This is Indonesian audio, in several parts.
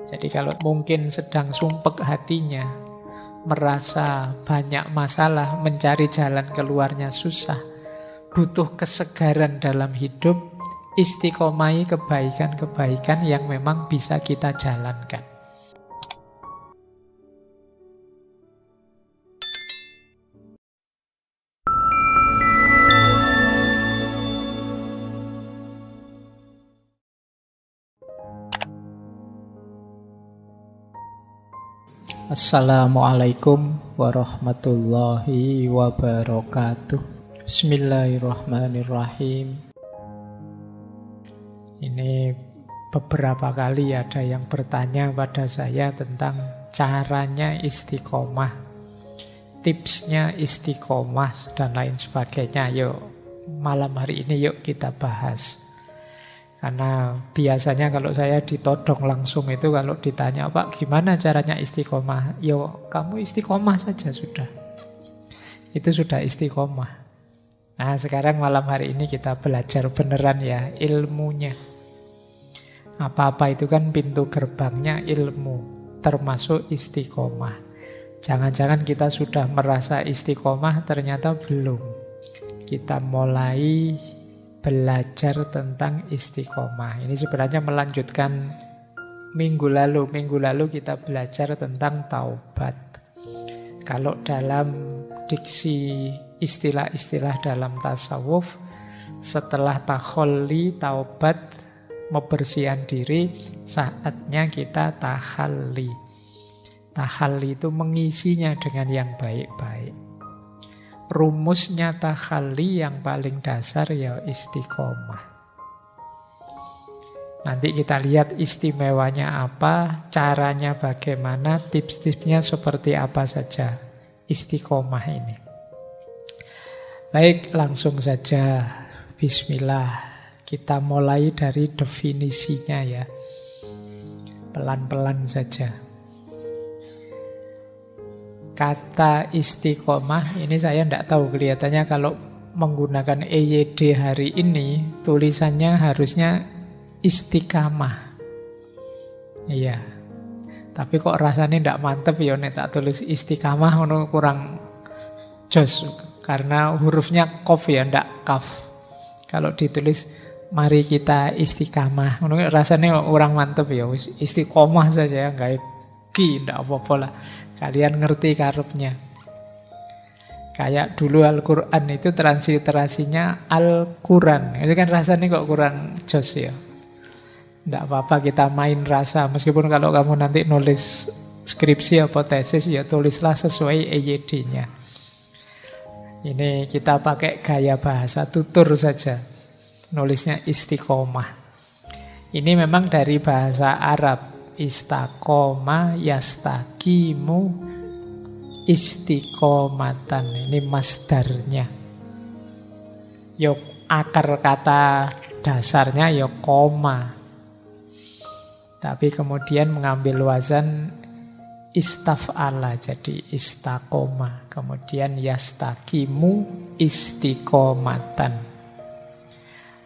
Jadi kalau mungkin sedang sumpek hatinya, merasa banyak masalah, mencari jalan keluarnya susah, butuh kesegaran dalam hidup, istiqomahi kebaikan-kebaikan yang memang bisa kita jalankan. Assalamualaikum warahmatullahi wabarakatuh. Bismillahirrahmanirrahim. Ini beberapa kali ada yang bertanya pada saya tentang caranya istiqomah, tipsnya istiqomah dan lain sebagainya. Yuk, malam hari ini yuk kita bahas. Karena biasanya kalau saya ditodong langsung itu kalau ditanya, Pak gimana caranya istiqomah? Yo kamu istiqomah saja sudah. Itu sudah istiqomah. Nah sekarang malam hari ini kita belajar beneran ya ilmunya. Apa-apa itu kan pintu gerbangnya ilmu, termasuk istiqomah. Jangan-jangan kita sudah merasa istiqomah ternyata belum. Kita mulai belajar tentang istiqomah. Ini sebenarnya melanjutkan minggu lalu. Minggu lalu kita belajar tentang taubat. Kalau dalam diksi istilah-istilah dalam tasawuf, setelah takholli, taubat, membersihkan diri, saatnya kita tahalli. Tahalli itu mengisinya dengan yang baik-baik. Rumusnya takhalli yang paling dasar ya istiqomah. Nanti kita lihat istimewanya apa, caranya bagaimana, tips-tipsnya seperti apa saja istiqomah ini. Baik, langsung saja. Bismillah. Kita mulai dari definisinya ya. Pelan-pelan saja. Kata istiqomah ini saya tidak tahu, kelihatannya kalau menggunakan EYD hari ini tulisannya harusnya istiqamah. Iya. Tapi kok rasanya tidak mantep ya nek tak tulis istiqamah kurang jos karena hurufnya qaf ya ndak kaf. Kalau ditulis mari kita istiqamah rasanya orang mantep ya istiqomah saja ya enggak ki ndak apa-apa lah. Kalian ngerti karepnya. Kayak dulu Al-Quran itu transliterasinya Al-Quran. Itu kan rasanya kok kurang jos ya. Tidak apa-apa kita main rasa. Meskipun kalau kamu nanti nulis skripsi atau tesis ya tulislah sesuai EYD-nya. Ini kita pakai gaya bahasa tutur saja. Nulisnya istiqomah. Ini memang dari bahasa Arab. Istaqoma yastaqimu istiqomatan. Ini masdarnya. Yo akar kata dasarnya yo koma. Tapi kemudian mengambil wazan istaf'ala jadi istaqoma. Kemudian yastaqimu istiqomatan.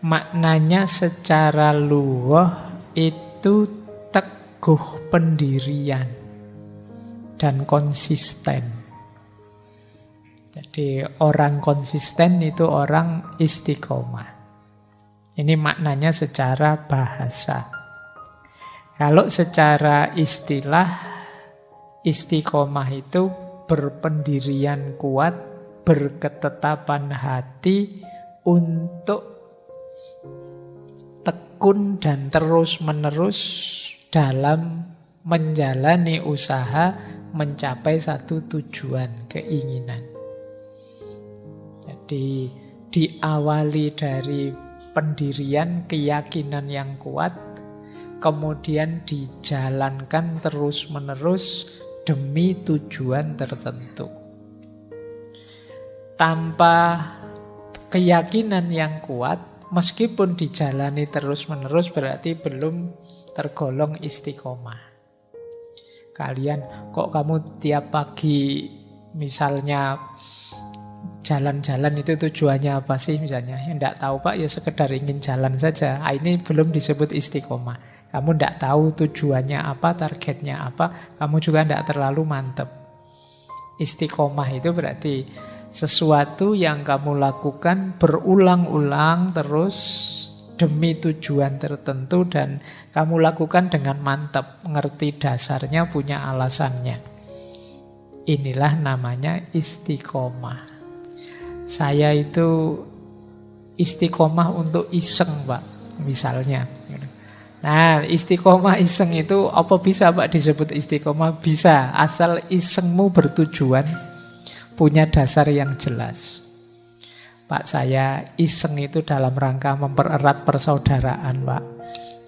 Maknanya secara lughah itu teguh pendirian dan konsisten. Jadi orang konsisten itu orang istiqomah. Ini maknanya secara bahasa. Kalau secara istilah, istiqomah itu berpendirian kuat, berketetapan hati untuk tekun dan terus-menerus dalam menjalani usaha mencapai satu tujuan, keinginan. Jadi diawali dari pendirian, keyakinan yang kuat, kemudian dijalankan terus-menerus demi tujuan tertentu. Tanpa keyakinan yang kuat, meskipun dijalani terus-menerus berarti belum tergolong istiqomah. Kalian kok kamu tiap pagi misalnya jalan-jalan itu tujuannya apa sih misalnya? Ya enggak tahu Pak, ya sekedar ingin jalan saja. Ini belum disebut istiqomah. Kamu tidak tahu tujuannya apa, targetnya apa, kamu juga tidak terlalu mantep. Istiqomah itu berarti sesuatu yang kamu lakukan berulang-ulang terus demi tujuan tertentu dan kamu lakukan dengan mantap, ngerti dasarnya, punya alasannya. Inilah namanya istiqomah. Saya itu istiqomah untuk iseng, Pak, misalnya. Nah, istiqomah iseng itu apa bisa, Pak, disebut istiqomah? Bisa, asal isengmu bertujuan, punya dasar yang jelas. Pak, saya iseng itu dalam rangka mempererat persaudaraan, Pak.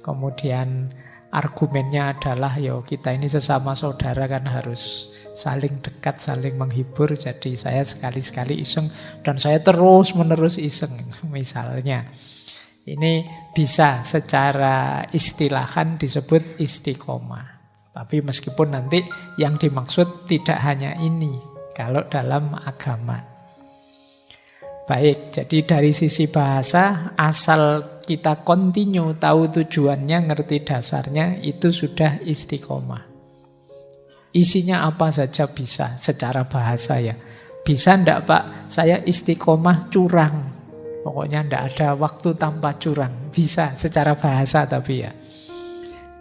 Kemudian argumennya adalah, yo kita ini sesama saudara kan harus saling dekat, saling menghibur. Jadi saya sekali-sekali iseng dan saya terus-menerus iseng, misalnya. Ini bisa secara istilahan disebut istiqomah. Tapi meskipun nanti yang dimaksud tidak hanya ini, kalau dalam agama. Baik, jadi dari sisi bahasa, asal kita continue, tahu tujuannya, ngerti dasarnya, itu sudah istiqomah. Isinya apa saja bisa, secara bahasa ya. Bisa ndak, Pak, saya istiqomah curang. Pokoknya ndak ada waktu tanpa curang. Bisa, secara bahasa tapi ya.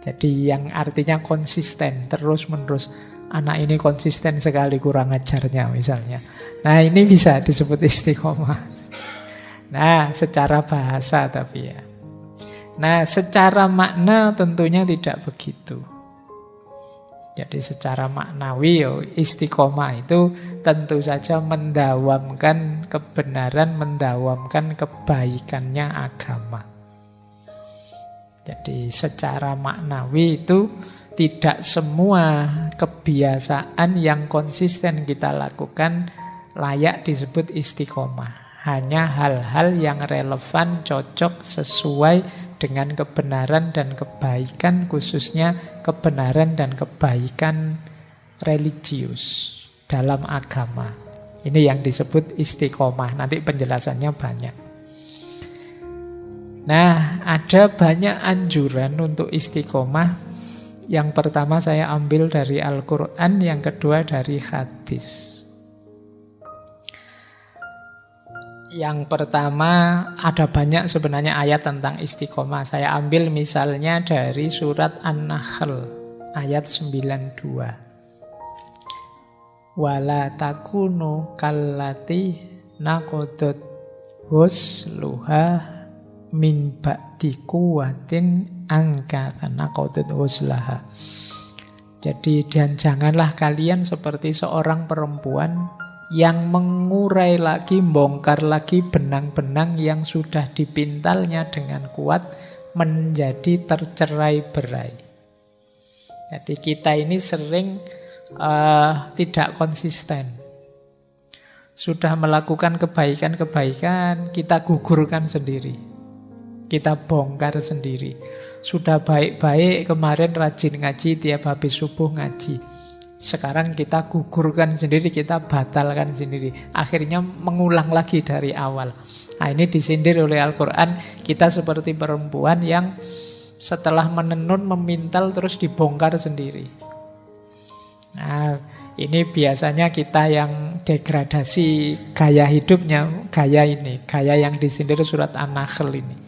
Jadi yang artinya konsisten, terus-menerus. Anak ini konsisten sekali kurang ajarnya misalnya. Nah, ini bisa disebut istiqomah. Nah, secara bahasa tapi ya. Nah, secara makna tentunya tidak begitu. Jadi secara maknawi istiqomah itu tentu saja mendawamkan kebenaran, mendawamkan kebaikannya agama. Jadi secara maknawi itu tidak semua kebiasaan yang konsisten kita lakukan layak disebut istiqomah. Hanya hal-hal yang relevan, cocok, sesuai dengan kebenaran dan kebaikan, khususnya kebenaran dan kebaikan religius dalam agama. Ini yang disebut istiqomah. Nanti penjelasannya banyak. Nah, ada banyak anjuran untuk istiqomah. Yang pertama saya ambil dari Al-Quran, yang kedua dari hadis. Yang pertama, ada banyak sebenarnya ayat tentang istiqomah. Saya ambil misalnya dari surat An-Nahl ayat 92. Wala takunu kallati naqadat husluha min ba'di quwwatin angkatan naqadat huslaha. Jadi dan janganlah kalian seperti seorang perempuan yang mengurai lagi, bongkar lagi benang-benang yang sudah dipintalnya dengan kuat menjadi tercerai-berai. Jadi kita ini sering tidak konsisten. Sudah melakukan kebaikan-kebaikan, kita gugurkan sendiri. Kita bongkar sendiri. Sudah baik-baik, kemarin rajin ngaji, tiap habis subuh ngaji. Sekarang kita gugurkan sendiri, kita batalkan sendiri. Akhirnya mengulang lagi dari awal. Nah, ini disindir oleh Al-Quran. Kita seperti perempuan yang setelah menenun, memintal, terus dibongkar sendiri. Nah, ini biasanya kita yang degradasi gaya hidupnya, gaya yang disindir surat An-Nahl ini.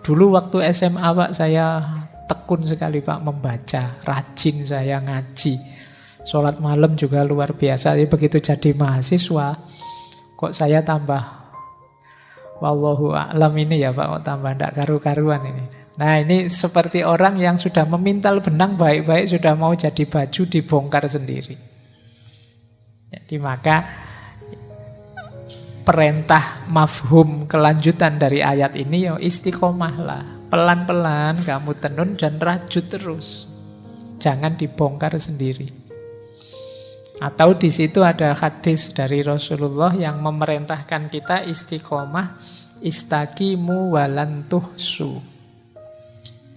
Dulu waktu SMA, Pak, saya tekun sekali, Pak, membaca. Rajin saya ngaji. Sholat malam juga luar biasa. Jadi begitu jadi mahasiswa, kok saya tambah wallahu a'lam ini ya, Pak, kok tambah ndak karu-karuan ini. Nah, ini seperti orang yang sudah memintal benang baik-baik, sudah mau jadi baju, dibongkar sendiri. Jadi maka perintah mafhum kelanjutan dari ayat ini ya istiqomahlah. Pelan-pelan kamu tenun dan rajut terus. Jangan dibongkar sendiri. Atau di situ ada hadis dari Rasulullah yang memerintahkan kita istiqomah, istaqimu walantuhsu.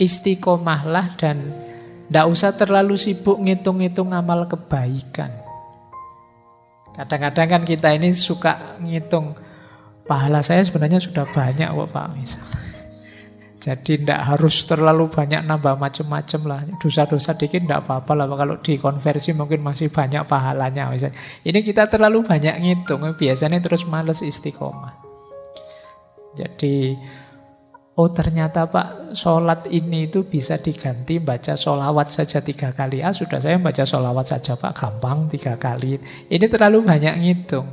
Istiqomahlah dan tidak usah terlalu sibuk ngitung-ngitung amal kebaikan. Kadang-kadang kan kita ini suka ngitung, pahala saya sebenarnya sudah banyak kok, Pak, misalnya. Jadi tidak harus terlalu banyak nambah macam-macam lah. Dosa-dosa dikit tidak apa-apa lah. Kalau dikonversi mungkin masih banyak pahalanya. Misalnya. Ini kita terlalu banyak ngitung. Biasanya terus males istiqomah. Jadi, oh ternyata Pak, sholat ini itu bisa diganti baca sholawat saja 3 kali. Sudah saya baca sholawat saja Pak, gampang 3 kali. Ini terlalu banyak ngitung.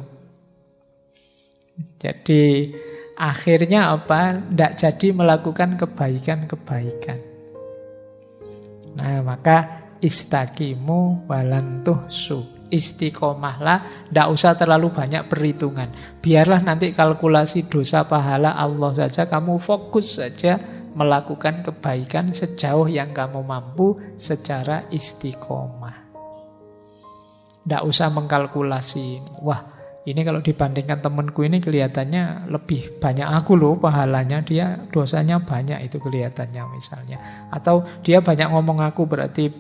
Jadi akhirnya apa? Tidak jadi melakukan kebaikan-kebaikan. Nah maka istaqimu walan tuhsu. Istiqomahlah, tidak usah terlalu banyak perhitungan. Biarlah nanti kalkulasi dosa pahala Allah saja, kamu fokus saja melakukan kebaikan sejauh yang kamu mampu secara istiqomah. Tidak usah mengkalkulasi, wah ini kalau dibandingkan temanku ini kelihatannya lebih banyak aku loh pahalanya, dia dosanya banyak itu kelihatannya misalnya. Atau dia banyak ngomong aku berarti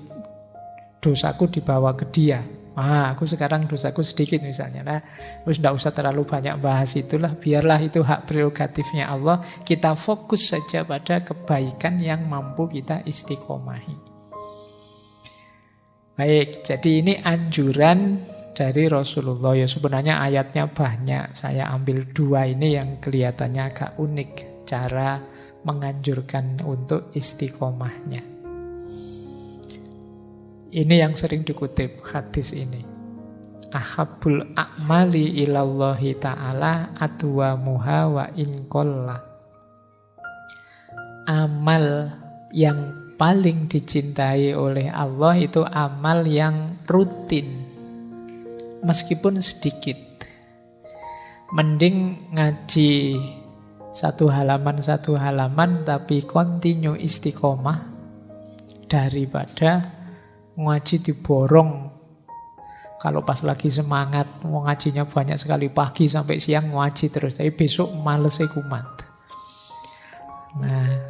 dosaku dibawa ke dia. Aku sekarang dosaku sedikit misalnya. Nah, terus tidak usah terlalu banyak bahas itulah. Biarlah itu hak prerogatifnya Allah. Kita fokus saja pada kebaikan yang mampu kita istiqomahi. Baik, jadi ini anjuran dari Rasulullah. Ya sebenarnya ayatnya banyak. Saya ambil 2 ini yang kelihatannya agak unik. Cara menganjurkan untuk istiqomahnya. Ini yang sering dikutip hadis ini. Ahabbul a'mali ilallahi ta'ala adwamuha wa in qalla. Amal yang paling dicintai oleh Allah itu amal yang rutin. Meskipun sedikit. Mending ngaji 1 halaman tapi continue istiqomah daripada ngaji diborong. Kalau pas lagi semangat mau ngajinya banyak sekali pagi sampai siang ngaji terus, tapi besok males kumat. Nah,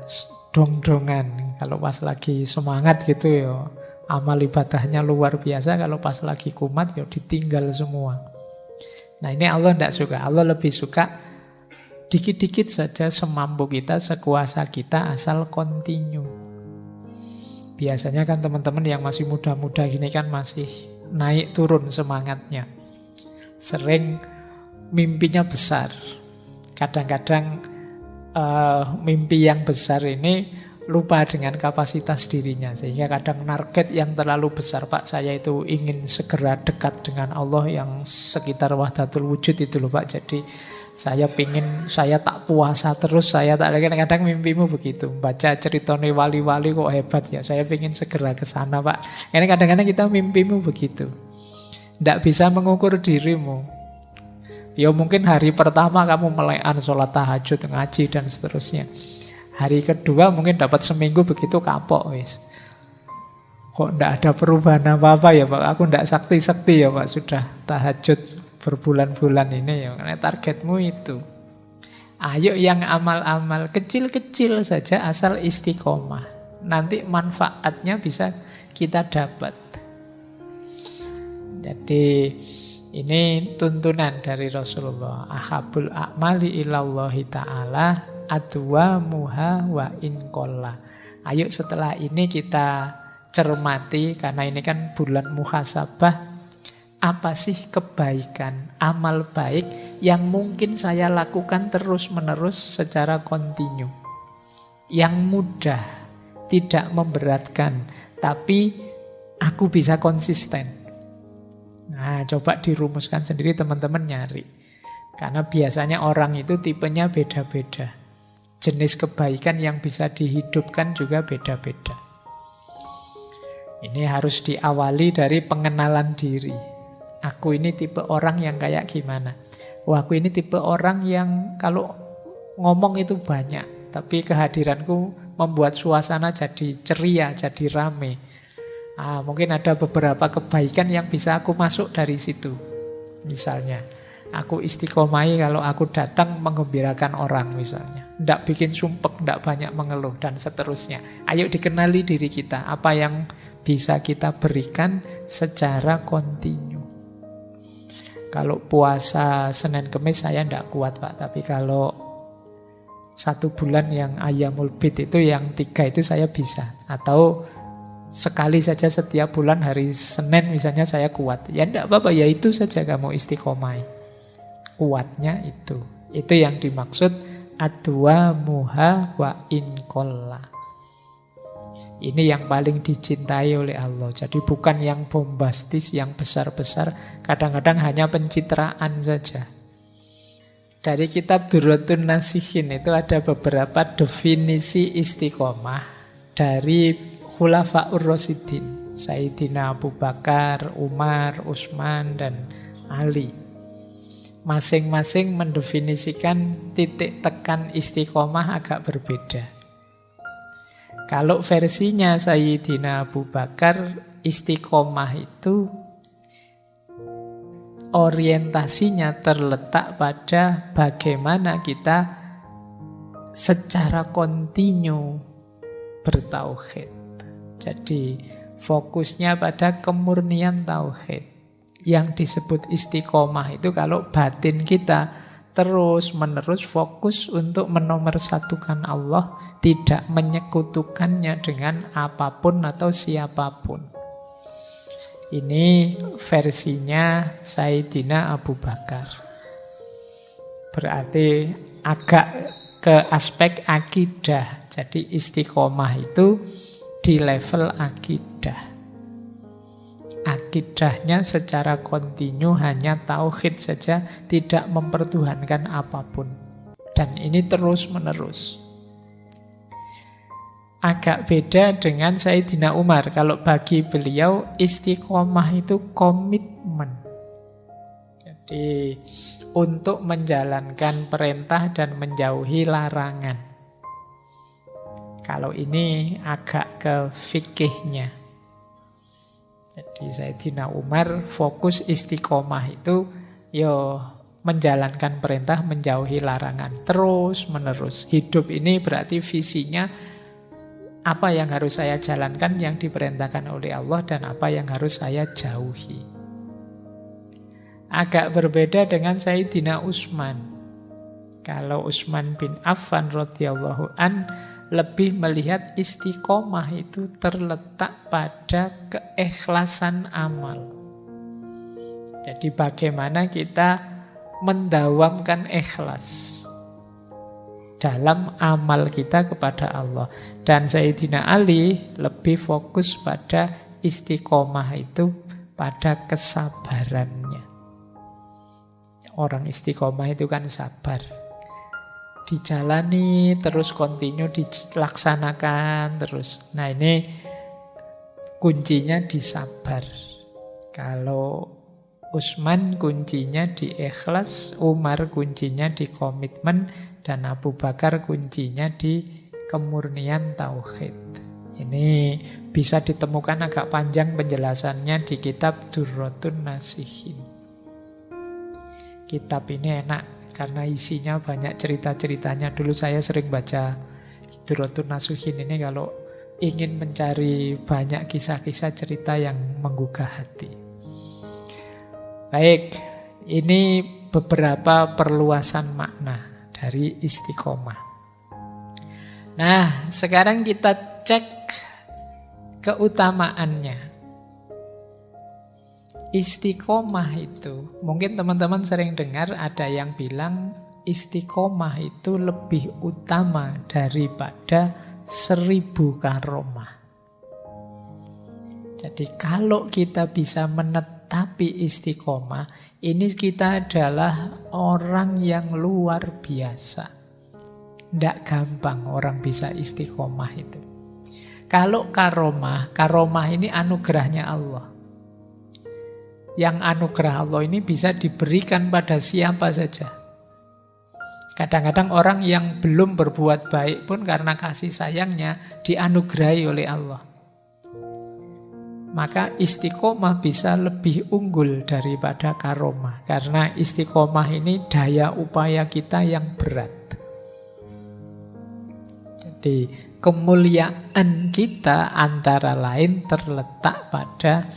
dong-dongan kalau pas lagi semangat gitu ya amal ibadahnya luar biasa, kalau pas lagi kumat ya ditinggal semua. Nah, ini Allah tidak suka. Allah lebih suka dikit-dikit saja semampu kita, sekuasa kita asal continue. Biasanya kan teman-teman yang masih muda-muda gini kan masih naik turun semangatnya. Sering mimpinya besar. Kadang-kadang mimpi yang besar ini lupa dengan kapasitas dirinya. Sehingga kadang target yang terlalu besar. Pak, saya itu ingin segera dekat dengan Allah yang sekitar wahdatul wujud itu loh Pak. Jadi saya tak puasa terus, saya tak lagi. Kadang mimpimu begitu, baca ceritanya wali-wali kok hebat ya, saya ingin segera ke sana Pak. Ini kadang-kadang kita mimpimu begitu, tidak bisa mengukur dirimu. Ya mungkin hari pertama kamu melekan sholat tahajud, ngaji dan seterusnya. Hari kedua mungkin dapat seminggu begitu kapok wis. Kok tidak ada perubahan apa-apa ya Pak, aku tidak sakti-sakti ya Pak, sudah tahajud berbulan-bulan ini ya, karena targetmu itu. Ayo yang amal-amal kecil-kecil saja asal istiqomah. Nanti manfaatnya bisa kita dapat. Jadi ini tuntunan dari Rasulullah. Ahabul a'mali ilallahi ta'ala adwamuha wa in qalla. Ayo setelah ini kita cermati, karena ini kan bulan muhasabah. Apa sih kebaikan, amal baik yang mungkin saya lakukan terus-menerus secara kontinu. Yang mudah, tidak memberatkan, tapi aku bisa konsisten. Nah, coba dirumuskan sendiri teman-teman nyari. Karena biasanya orang itu tipenya beda-beda. Jenis kebaikan yang bisa dihidupkan juga beda-beda. Ini harus diawali dari pengenalan diri. Aku ini tipe orang yang kayak gimana? Wah, aku ini tipe orang yang kalau ngomong itu banyak, tapi kehadiranku membuat suasana jadi ceria, jadi rame. Mungkin ada beberapa kebaikan yang bisa aku masuk dari situ. Misalnya, aku istiqomai kalau aku datang menggembirakan orang misalnya. Tidak bikin sumpek, tidak banyak mengeluh, dan seterusnya. Ayo dikenali diri kita, apa yang bisa kita berikan secara kontinu. Kalau puasa Senin Kemis saya tidak kuat Pak, tapi kalau 1 bulan yang Ayyamul Bid itu yang 3 itu saya bisa. Atau sekali saja setiap bulan hari Senin misalnya saya kuat. Ya enggak apa-apa, ya itu saja kamu istiqomah. Kuatnya itu. Itu yang dimaksud adwa muha wa inkolla. Ini yang paling dicintai oleh Allah. Jadi bukan yang bombastis, yang besar-besar. Kadang-kadang hanya pencitraan saja. Dari kitab Durratun Nasihin itu ada beberapa definisi istiqomah dari Khulafaur Rasyidin. Sayyidina Abu Bakar, Umar, Utsman, dan Ali. Masing-masing mendefinisikan titik tekan istiqomah agak berbeda. Kalau versinya Sayyidina Abu Bakar, istiqomah itu orientasinya terletak pada bagaimana kita secara kontinu bertauhid. Jadi fokusnya pada kemurnian tauhid. Yang disebut istiqomah itu kalau batin kita terus-menerus fokus untuk menomorsatukan Allah, tidak menyekutukannya dengan apapun atau siapapun. Ini versinya Sayyidina Abu Bakar. Berarti agak ke aspek akidah. Jadi istiqomah itu di level akidah. Akidahnya secara kontinu hanya tauhid saja, tidak mempertuhankan apapun. Dan ini terus-menerus. Agak beda dengan Sayyidina Umar. Kalau bagi beliau istiqomah itu komitmen. Jadi untuk menjalankan perintah dan menjauhi larangan. Kalau ini agak ke fikihnya. Jadi Sayyidina Umar fokus istiqomah itu menjalankan perintah, menjauhi larangan. Terus menerus. Hidup ini berarti visinya apa yang harus saya jalankan yang diperintahkan oleh Allah dan apa yang harus saya jauhi. Agak berbeda dengan Sayyidina Utsman. Kalau Utsman bin Affan radhiyallahu an lebih melihat istiqomah itu terletak pada keikhlasan amal. Jadi bagaimana kita mendawamkan ikhlas dalam amal kita kepada Allah. Dan Sayyidina Ali lebih fokus pada istiqomah itu pada kesabarannya. Orang istiqomah itu kan sabar. Dijalani terus, kontinu dilaksanakan terus. Nah ini kuncinya di sabar. Kalau Utsman kuncinya di ikhlas, Umar kuncinya di komitmen, dan Abu Bakar kuncinya di kemurnian tauhid. Ini bisa ditemukan agak panjang penjelasannya di kitab Durratun Nasihin. Kitab ini enak karena isinya banyak cerita-ceritanya. Dulu saya sering baca Durratun Nasihin ini kalau ingin mencari banyak kisah-kisah cerita yang menggugah hati. Baik, ini beberapa perluasan makna dari istiqomah. Nah, sekarang kita cek keutamaannya. Istiqomah itu, mungkin teman-teman sering dengar ada yang bilang istiqomah itu lebih utama daripada 1000 karomah. Jadi kalau kita bisa menetapi istiqomah, ini kita adalah orang yang luar biasa. Tidak gampang orang bisa istiqomah itu. Kalau karomah ini anugerahnya Allah. Yang anugerah Allah ini bisa diberikan pada siapa saja. Kadang-kadang orang yang belum berbuat baik pun karena kasih sayangnya dianugerahi oleh Allah. Maka istiqomah bisa lebih unggul daripada karomah. Karena istiqomah ini daya upaya kita yang berat. Jadi kemuliaan kita antara lain terletak pada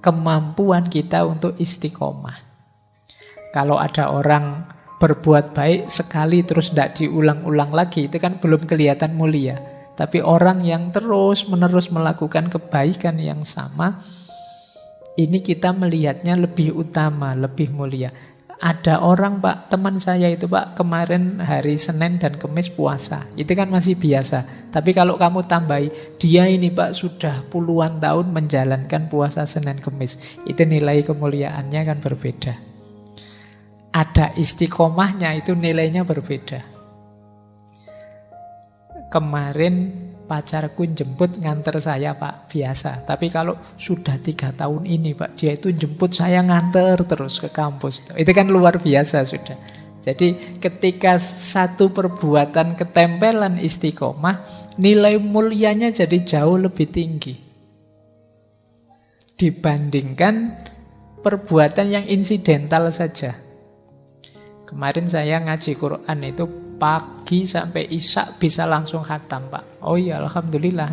kemampuan kita untuk istiqomah. Kalau ada orang berbuat baik sekali terus tidak diulang-ulang lagi, itu kan belum kelihatan mulia. Tapi orang yang terus-menerus melakukan kebaikan yang sama, ini kita melihatnya lebih utama, lebih mulia. Ada orang, Pak, teman saya itu, Pak, kemarin hari Senin dan Kamis puasa. Itu kan masih biasa. Tapi kalau kamu tambahi, dia ini, Pak, sudah puluhan tahun menjalankan puasa Senin Kamis. Itu nilai kemuliaannya kan berbeda. Ada istiqomahnya, itu nilainya berbeda. Kemarin pacarku jemput nganter saya, Pak, biasa. Tapi kalau sudah 3 tahun ini, Pak, dia itu jemput saya nganter terus ke kampus. Itu kan luar biasa sudah. Jadi ketika satu perbuatan ketempelan istiqomah, nilai mulianya jadi jauh lebih tinggi dibandingkan perbuatan yang insidental saja. Kemarin saya ngaji Quran itu pagi sampai isya bisa langsung khatam, Pak. Oh iya, alhamdulillah.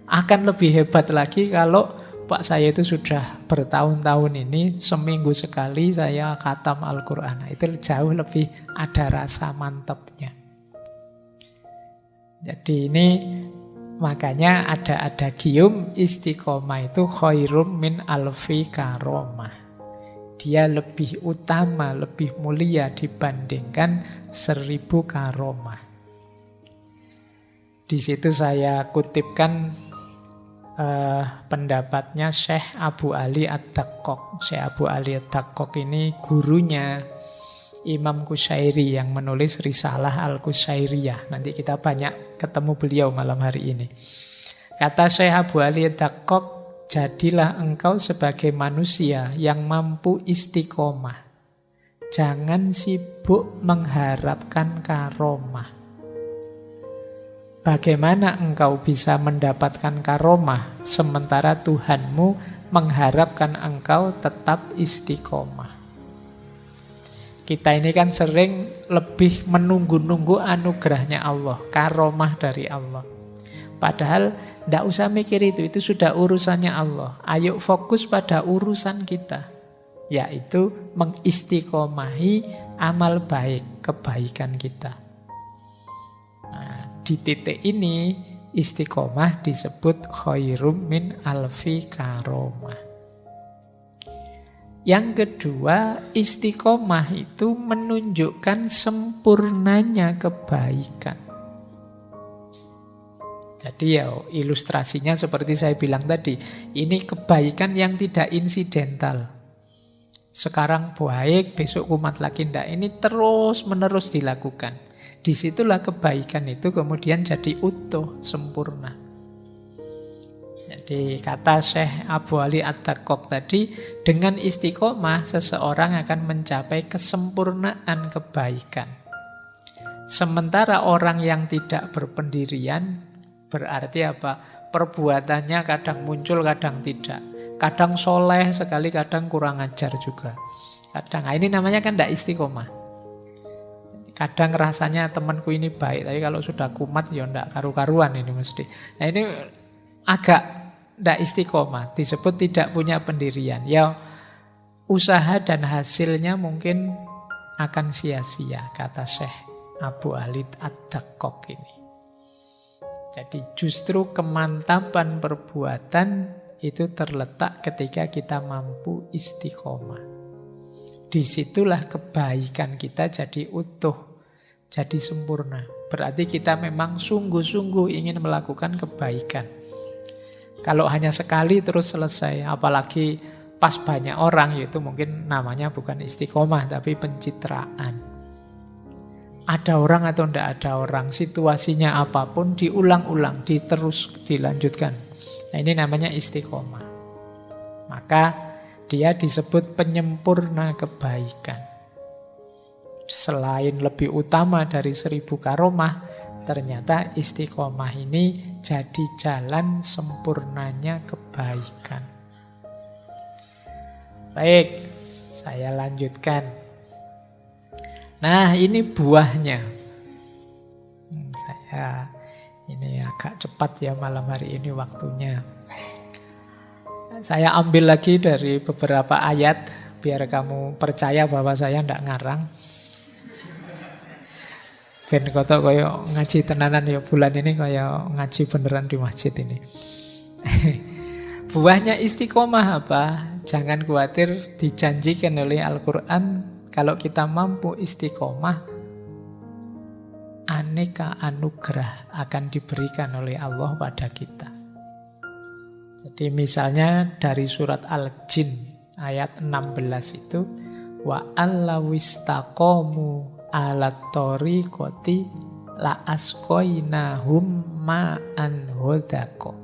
Akan lebih hebat lagi kalau Pak saya itu sudah bertahun-tahun ini seminggu sekali saya khatam Al-Quran. Itu jauh lebih ada rasa mantapnya. Jadi ini makanya ada adagium istiqomah itu khairum min alfi karomah. Dia lebih utama, lebih mulia dibandingkan 1000 karomah. Di situ saya kutipkan pendapatnya Syekh Abu Ali Ad-Daqqaq. Syekh Abu Ali Ad-Daqqaq ini gurunya Imam Qushairi yang menulis Risalah Al-Qushairiyah. Nanti kita banyak ketemu beliau malam hari ini. Kata Syekh Abu Ali Ad-Daqqaq, jadilah engkau sebagai manusia yang mampu istiqomah. Jangan sibuk mengharapkan karomah. Bagaimana engkau bisa mendapatkan karomah sementara Tuhanmu mengharapkan engkau tetap istiqomah? Kita ini kan sering lebih menunggu-nunggu anugerahnya Allah, karomah dari Allah. Padahal tidak usah mikir itu sudah urusannya Allah. Ayo fokus pada urusan kita, yaitu mengistiqomahi amal baik, kebaikan kita. Di titik ini istiqomah disebut khairum min alfi karomah. Yang kedua, istiqomah itu menunjukkan sempurnanya kebaikan. Jadi ya ilustrasinya seperti saya bilang tadi, ini kebaikan yang tidak insidental. Sekarang baik, besok kumat lagi tidak. Ini terus menerus dilakukan. Disitulah kebaikan itu kemudian jadi utuh, sempurna. Jadi kata Syekh Abu Ali Ad-Daqqaq tadi, dengan istiqomah seseorang akan mencapai kesempurnaan kebaikan. Sementara orang yang tidak berpendirian, berarti apa? Perbuatannya kadang muncul, kadang tidak. Kadang soleh sekali, kadang kurang ajar juga. Kadang, ini namanya kan tidak istiqomah. Kadang rasanya temanku ini baik, tapi kalau sudah kumat ya enggak karu-karuan ini mesti. Nah ini agak enggak istiqomah, disebut tidak punya pendirian. Ya usaha dan hasilnya mungkin akan sia-sia, kata Syekh Abu Ali Ad-Daqqaq ini. Jadi justru kemantapan perbuatan itu terletak ketika kita mampu istiqomah. Disitulah kebaikan kita jadi utuh, jadi sempurna. Berarti kita memang sungguh-sungguh ingin melakukan kebaikan. Kalau hanya sekali terus selesai, apalagi pas banyak orang, yaitu mungkin namanya bukan istiqomah, tapi pencitraan. Ada orang atau tidak ada orang, situasinya apapun, diulang-ulang, terus dilanjutkan. Nah ini namanya istiqomah. Maka dia disebut penyempurna kebaikan. Selain lebih utama dari 1000 karomah, ternyata istiqomah ini jadi jalan sempurnanya kebaikan. Baik, saya lanjutkan. Nah, ini buahnya. Saya ini agak cepat ya malam hari ini waktunya. Saya ambil lagi dari beberapa ayat biar kamu percaya bahwa saya tidak ngarang. Ben kotok kaya ngaji tenanan ya bulan ini kaya ngaji beneran di masjid ini. Buahnya istiqomah apa? Jangan khawatir, dijanjikan oleh Al-Quran kalau kita mampu istiqomah, aneka anugerah akan diberikan oleh Allah pada kita. Jadi misalnya dari surat Al-Jin ayat 16 itu, wa allawistaqomu alat tariqati la asqainahum ma'an hodako.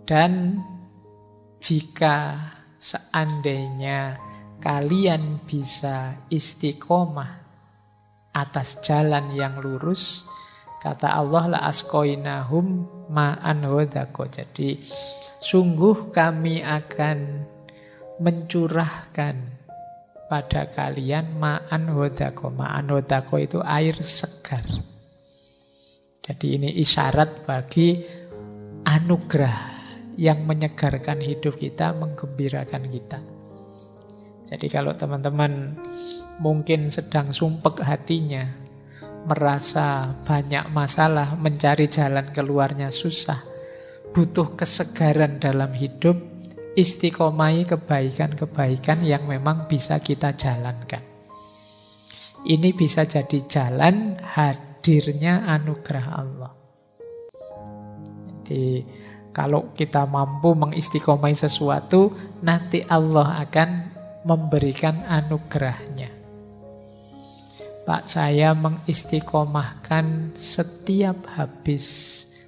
Dan jika seandainya kalian bisa istiqomah atas jalan yang lurus, kata Allah, la asqainahum ma'an hodako. Jadi sungguh kami akan mencurahkan pada kalian ma'an hodako. Ma'an hodako itu air segar. Jadi ini isyarat bagi anugerah yang menyegarkan hidup kita, menggembirakan kita. Jadi kalau teman-teman mungkin sedang sumpek hatinya, merasa banyak masalah, mencari jalan keluarnya susah, butuh kesegaran dalam hidup, istiqomahi kebaikan-kebaikan yang memang bisa kita jalankan. Ini bisa jadi jalan hadirnya anugerah Allah. Jadi kalau kita mampu mengistiqomahi sesuatu, nanti Allah akan memberikan anugerahnya. Pak, saya mengistiqomahkan setiap habis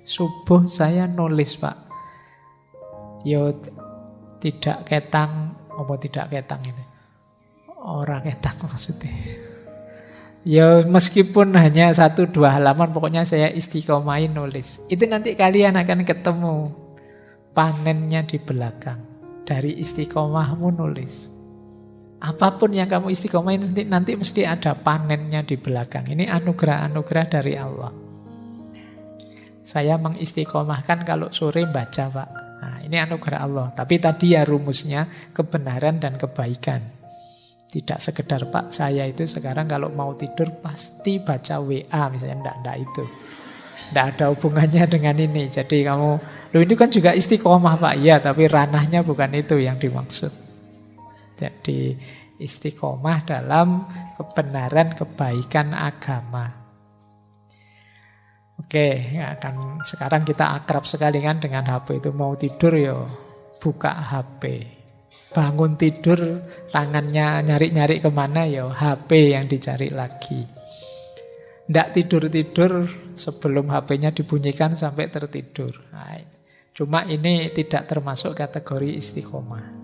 subuh saya nulis, Pak. Yo tidak ketang, apa tidak ketang ini? Orang ketang maksudnya. Ya meskipun hanya 1-2 halaman, pokoknya saya istiqomahin nulis. Itu nanti kalian akan ketemu panennya di belakang. Dari istiqomahmu nulis. Apapun yang kamu istiqomahin nanti mesti ada panennya di belakang. Ini anugerah-anugerah dari Allah. Saya mengistiqomahkan kalau sore baca, Pak. Nah, ini anugerah Allah. Tapi tadi ya rumusnya kebenaran dan kebaikan. Tidak sekedar, Pak, saya itu sekarang kalau mau tidur pasti baca WA misalnya, enggak itu. Enggak ada hubungannya dengan ini. Jadi kamu, ini kan juga istiqomah, Pak. Iya, tapi ranahnya bukan itu yang dimaksud. Jadi istiqomah dalam kebenaran kebaikan agama. Oke, sekarang kita akrab sekali kan dengan HP itu. Mau tidur ya buka HP. Bangun tidur, tangannya nyari-nyari kemana ya HP yang dicari lagi. Nggak tidur-tidur sebelum HP-nya dibunyikan sampai tertidur. Nah, cuma ini tidak termasuk kategori istiqomah.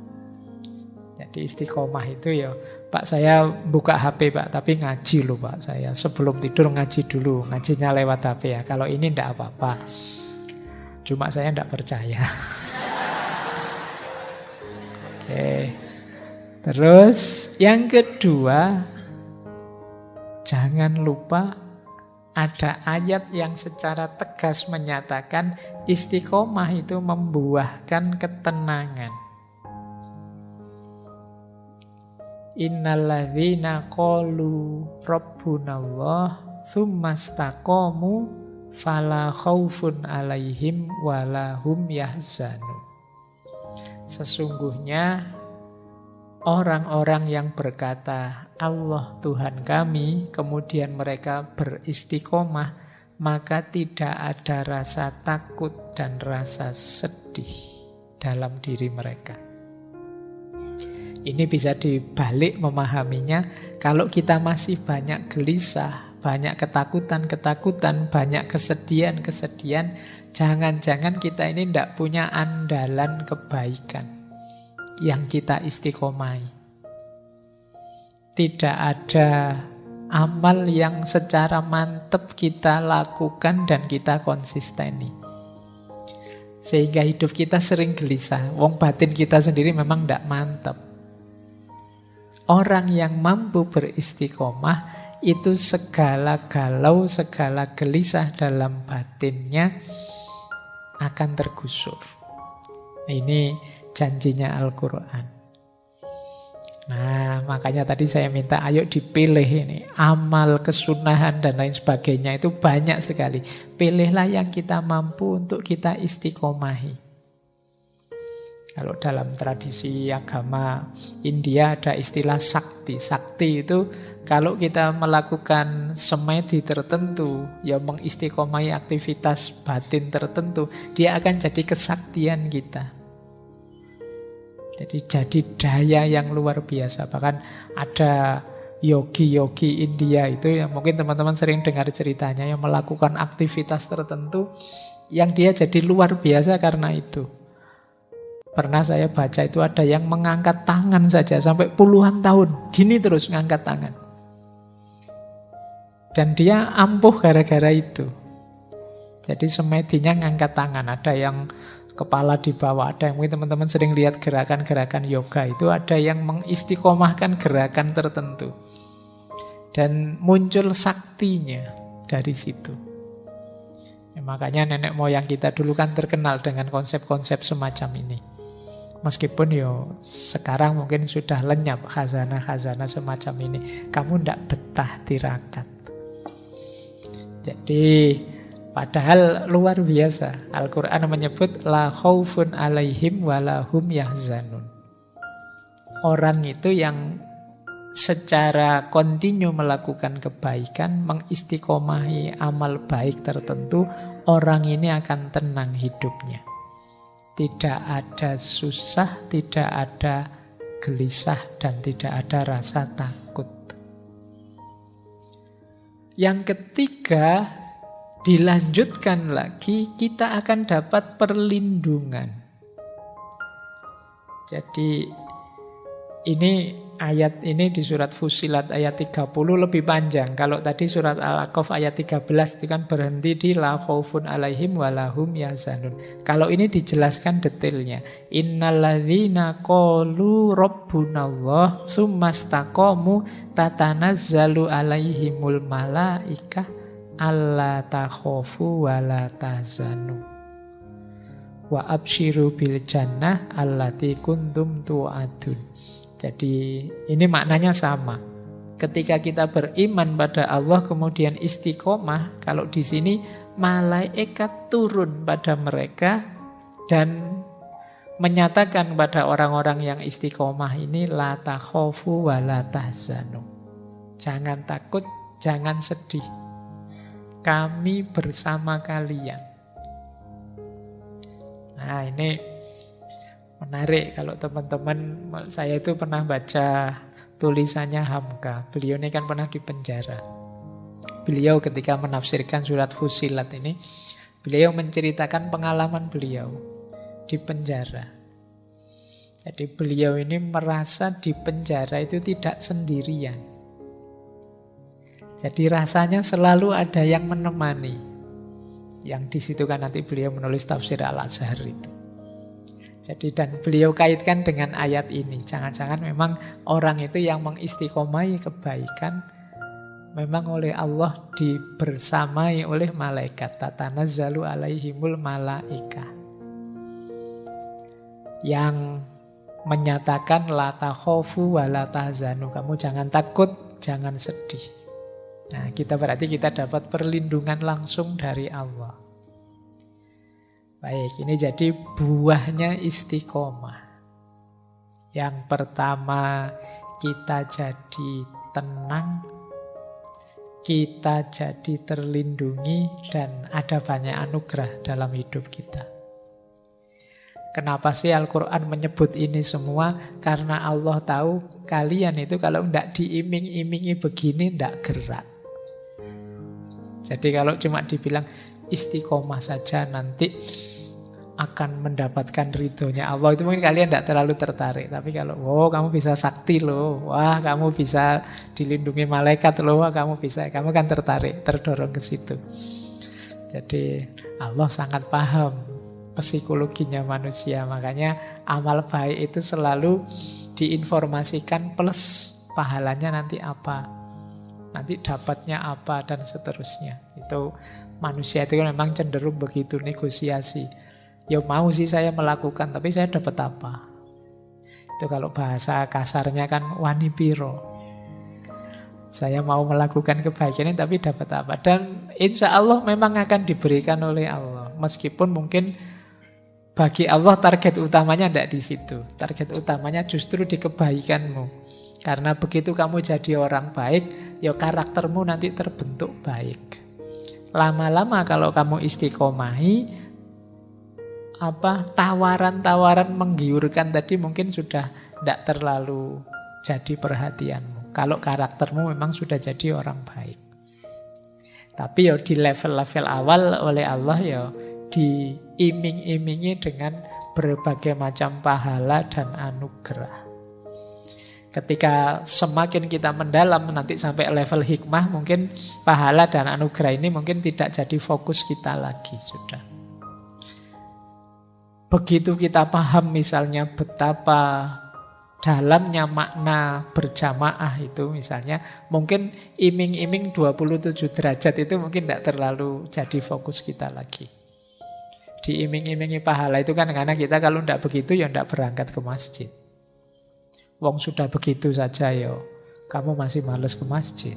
Jadi istiqomah itu ya, Pak saya buka HP Pak, tapi ngaji loh Pak saya. Sebelum tidur ngaji dulu, ngajinya lewat HP ya. Kalau ini nggak apa-apa. Cuma saya nggak percaya. Oke. Terus yang kedua, jangan lupa ada ayat yang secara tegas menyatakan istiqomah itu membuahkan ketenangan. Innalladzina qalu rabbunallah tsumastaqamu fala khaufun alaihim wala hum yahzanun. Sesungguhnya orang-orang yang berkata Allah Tuhan kami, kemudian mereka beristiqomah, maka tidak ada rasa takut dan rasa sedih dalam diri mereka. Ini bisa dibalik memahaminya, kalau kita masih banyak gelisah, banyak ketakutan-ketakutan, banyak kesedihan-kesedihan, jangan-jangan kita ini tidak punya andalan kebaikan yang kita istiqomahi. Tidak ada amal yang secara mantap kita lakukan dan kita konsisteni. Sehingga hidup kita sering gelisah. Wong batin kita sendiri memang tidak mantap. Orang yang mampu beristiqomah itu segala galau, segala gelisah dalam batinnya akan tergusur. Ini janjinya Al-Quran. Nah, makanya tadi saya minta ayo dipilih ini. Amal, kesunahan, dan lain sebagainya itu banyak sekali. Pilihlah yang kita mampu untuk kita istiqomahi. Kalau dalam tradisi agama India ada istilah sakti. Sakti itu kalau kita melakukan semedi tertentu, ya mengistiqomahi aktivitas batin tertentu, dia akan jadi kesaktian kita. Jadi daya yang luar biasa. Bahkan ada yogi-yogi India itu yang mungkin teman-teman sering dengar ceritanya, yang melakukan aktivitas tertentu yang dia jadi luar biasa karena itu. Pernah saya baca itu ada yang mengangkat tangan saja sampai puluhan tahun. Gini terus ngangkat tangan. Dan dia ampuh gara-gara itu. Jadi semedinya ngangkat tangan. Ada yang kepala di bawah, ada yang mungkin teman-teman sering lihat gerakan-gerakan yoga itu, ada yang mengistiqomahkan gerakan tertentu. Dan muncul saktinya dari situ. Ya, makanya nenek moyang kita dulu kan terkenal dengan konsep-konsep semacam ini. Meskipun sekarang mungkin sudah lenyap khazanah-khazanah semacam ini. Kamu ndak betah tirakat. Jadi padahal luar biasa. Al-Quran menyebut la khaufun alaihim walahum yahzanun. Orang itu yang secara kontinu melakukan kebaikan, mengistiqomahi amal baik tertentu, orang ini akan tenang hidupnya. Tidak ada susah, tidak ada gelisah, dan tidak ada rasa takut. Yang ketiga, dilanjutkan lagi, kita akan dapat perlindungan. Jadi ini ayat ini di surat Fussilat ayat 30 lebih panjang. Kalau tadi surat Al-A'qaf ayat 13 itu kan berhenti di la khaufun alaihim walahum yahzanun. Kalau ini dijelaskan detailnya. Innalladzina qalu rabbunallah tsumastaqamu tatanazzalu alaihimul malaikah alla takhafu wa la tahzanu wa absyiru bil jannah allati kuntum tu'adun. Jadi ini maknanya sama. Ketika kita beriman pada Allah kemudian istiqomah, kalau di sini malaikat turun pada mereka dan menyatakan pada orang-orang yang istiqomah ini la takhafu wa la tahzanu. Jangan takut, jangan sedih. Kami bersama kalian. Nah, ini menarik kalau teman-teman, saya itu pernah baca tulisannya Hamka. Beliau ini kan pernah di penjara. Beliau ketika menafsirkan surat Fussilat ini, beliau menceritakan pengalaman beliau di penjara. Jadi beliau ini merasa di penjara itu tidak sendirian. Jadi rasanya selalu ada yang menemani. Yang di situ kan nanti beliau menulis tafsir Al-Azhar itu. Jadi dan beliau kaitkan dengan ayat ini. Jangan-jangan memang orang itu yang mengistiqomai kebaikan memang oleh Allah dibersamai oleh malaikat. Tatanazzalu alaihimul malaikah. Yang menyatakan la takhafu wa la tahzanu. Kamu jangan takut, jangan sedih. Nah, berarti kita dapat perlindungan langsung dari Allah. Baik, ini jadi buahnya istiqomah. Yang pertama, kita jadi tenang, kita jadi terlindungi, dan ada banyak anugerah dalam hidup kita. Kenapa sih Al-Quran menyebut ini semua? Karena Allah tahu kalian itu kalau tidak diiming-imingi begini, tidak gerak. Jadi kalau cuma dibilang istiqomah saja nanti akan mendapatkan ridhonya Allah, itu mungkin kalian tidak terlalu tertarik. Tapi kalau kamu bisa sakti loh, wah kamu bisa dilindungi malaikat loh, wah kamu kan tertarik, terdorong ke situ. Jadi Allah sangat paham psikologinya manusia, makanya amal baik itu selalu diinformasikan plus pahalanya nanti apa, nanti dapatnya apa, dan seterusnya. Itu manusia itu memang cenderung begitu, negosiasi. Ya mau sih saya melakukan, tapi saya dapat apa? Itu kalau bahasa kasarnya kan wani piro. Saya mau melakukan kebaikan ini tapi dapat apa? Dan insya Allah memang akan diberikan oleh Allah. Meskipun mungkin bagi Allah target utamanya tidak di situ. Target utamanya justru di kebaikanmu. Karena begitu kamu jadi orang baik, ya karaktermu nanti terbentuk baik. Lama-lama kalau kamu istiqomahi, tawaran-tawaran menggiurkan tadi mungkin sudah tidak terlalu jadi perhatianmu. Kalau karaktermu memang sudah jadi orang baik. Tapi ya di level-level awal oleh Allah ya diiming-imingi dengan berbagai macam pahala dan anugerah. Ketika semakin kita mendalam nanti sampai level hikmah, mungkin pahala dan anugerah ini mungkin tidak jadi fokus kita lagi sudah. Begitu kita paham misalnya betapa dalamnya makna berjamaah itu misalnya, mungkin iming-iming 27 derajat itu mungkin tidak terlalu jadi fokus kita lagi. Diiming-imingi pahala itu kan karena kita kalau tidak begitu ya tidak berangkat ke masjid. Wong sudah begitu saja ya, kamu masih males ke masjid.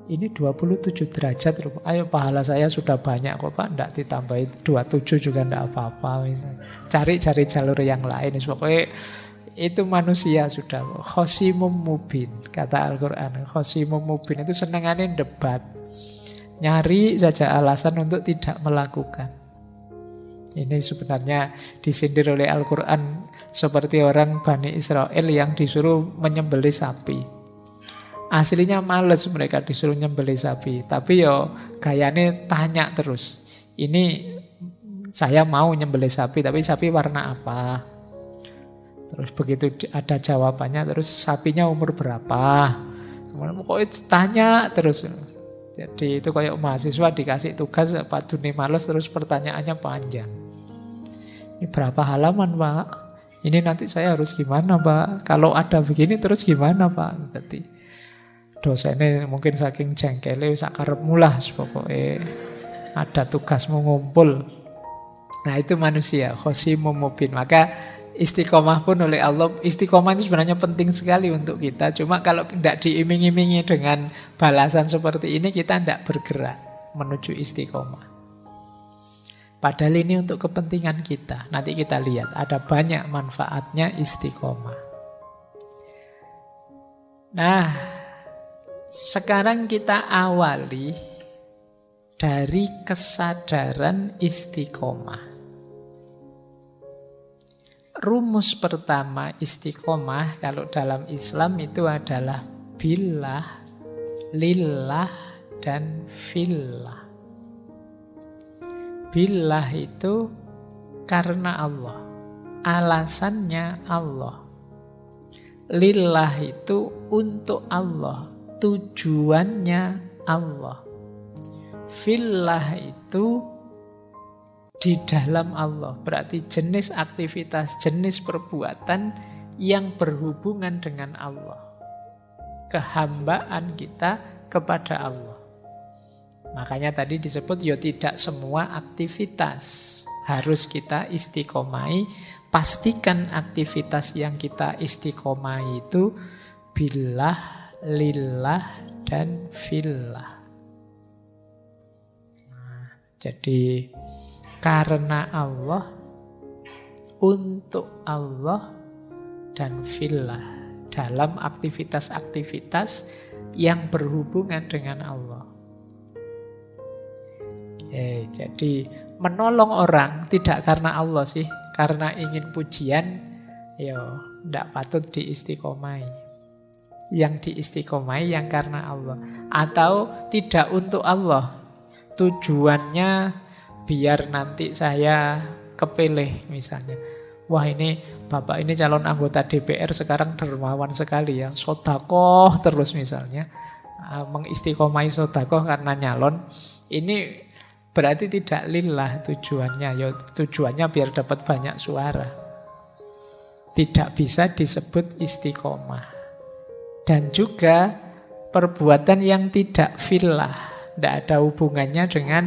Ini 27 derajat loh. Ayo pahala saya sudah banyak kok Pak. Tidak ditambahi 27 juga tidak apa-apa. Cari jalur yang lain. Pokoknya itu manusia sudah. Khosimum mubin. Kata Al-Quran. Khosimum mubin itu senangannya debat. Nyari saja alasan untuk tidak melakukan. Ini sebenarnya disindir oleh Al-Quran. Seperti orang Bani Israel yang disuruh menyembelih sapi. Aslinya males mereka disuruh nyembelih sapi. Tapi yo gayane tanya terus. Ini saya mau nyembelih sapi, tapi sapi warna apa? Terus begitu ada jawabannya, terus sapinya umur berapa? Pokoknya tanya terus. Jadi itu kayak mahasiswa dikasih tugas Pak Duni males terus pertanyaannya panjang. Ini berapa halaman Pak? Ini nanti saya harus gimana Pak? Kalau ada begini terus gimana Pak? Jadi dosennya mungkin saking jengkelnya sakarep mulah pokoknya ada tugasmu ngumpul. Nah itu manusia khosimum mubin. Maka istiqomah pun oleh Allah, istiqomah itu sebenarnya penting sekali untuk kita. Cuma kalau tidak diiming-imingi dengan balasan seperti ini, kita tidak bergerak menuju istiqomah. Padahal ini untuk kepentingan kita. Nanti kita lihat ada banyak manfaatnya istiqomah. Nah, sekarang kita awali dari kesadaran istiqomah. Rumus pertama istiqomah kalau dalam Islam itu adalah billah, lillah, dan fillah. Billah itu karena Allah, alasannya Allah. Lillah itu untuk Allah, tujuannya Allah. Fillah itu di dalam Allah. Berarti jenis aktivitas, jenis perbuatan yang berhubungan dengan Allah. Kehambaan kita kepada Allah. Makanya tadi disebut ya tidak semua aktivitas harus kita istiqomahi. Pastikan aktivitas yang kita istiqomahi itu billah, lillah, dan fillah. Nah, jadi karena Allah, untuk Allah, dan fillah dalam aktivitas-aktivitas yang berhubungan dengan Allah. Oke, jadi menolong orang tidak karena Allah sih, karena ingin pujian, ya tidak patut diistiqomai. Yang diistiqomai yang karena Allah, atau tidak untuk Allah, tujuannya biar nanti saya kepilih misalnya. Wah ini Bapak ini calon anggota DPR sekarang dermawan sekali ya, sodakoh terus misalnya, mengistiqomai sodakoh karena nyalon. Ini berarti tidak lillah tujuannya, ya tujuannya biar dapat banyak suara. Tidak bisa disebut istiqomah. Dan juga perbuatan yang tidak fillah, tidak ada hubungannya dengan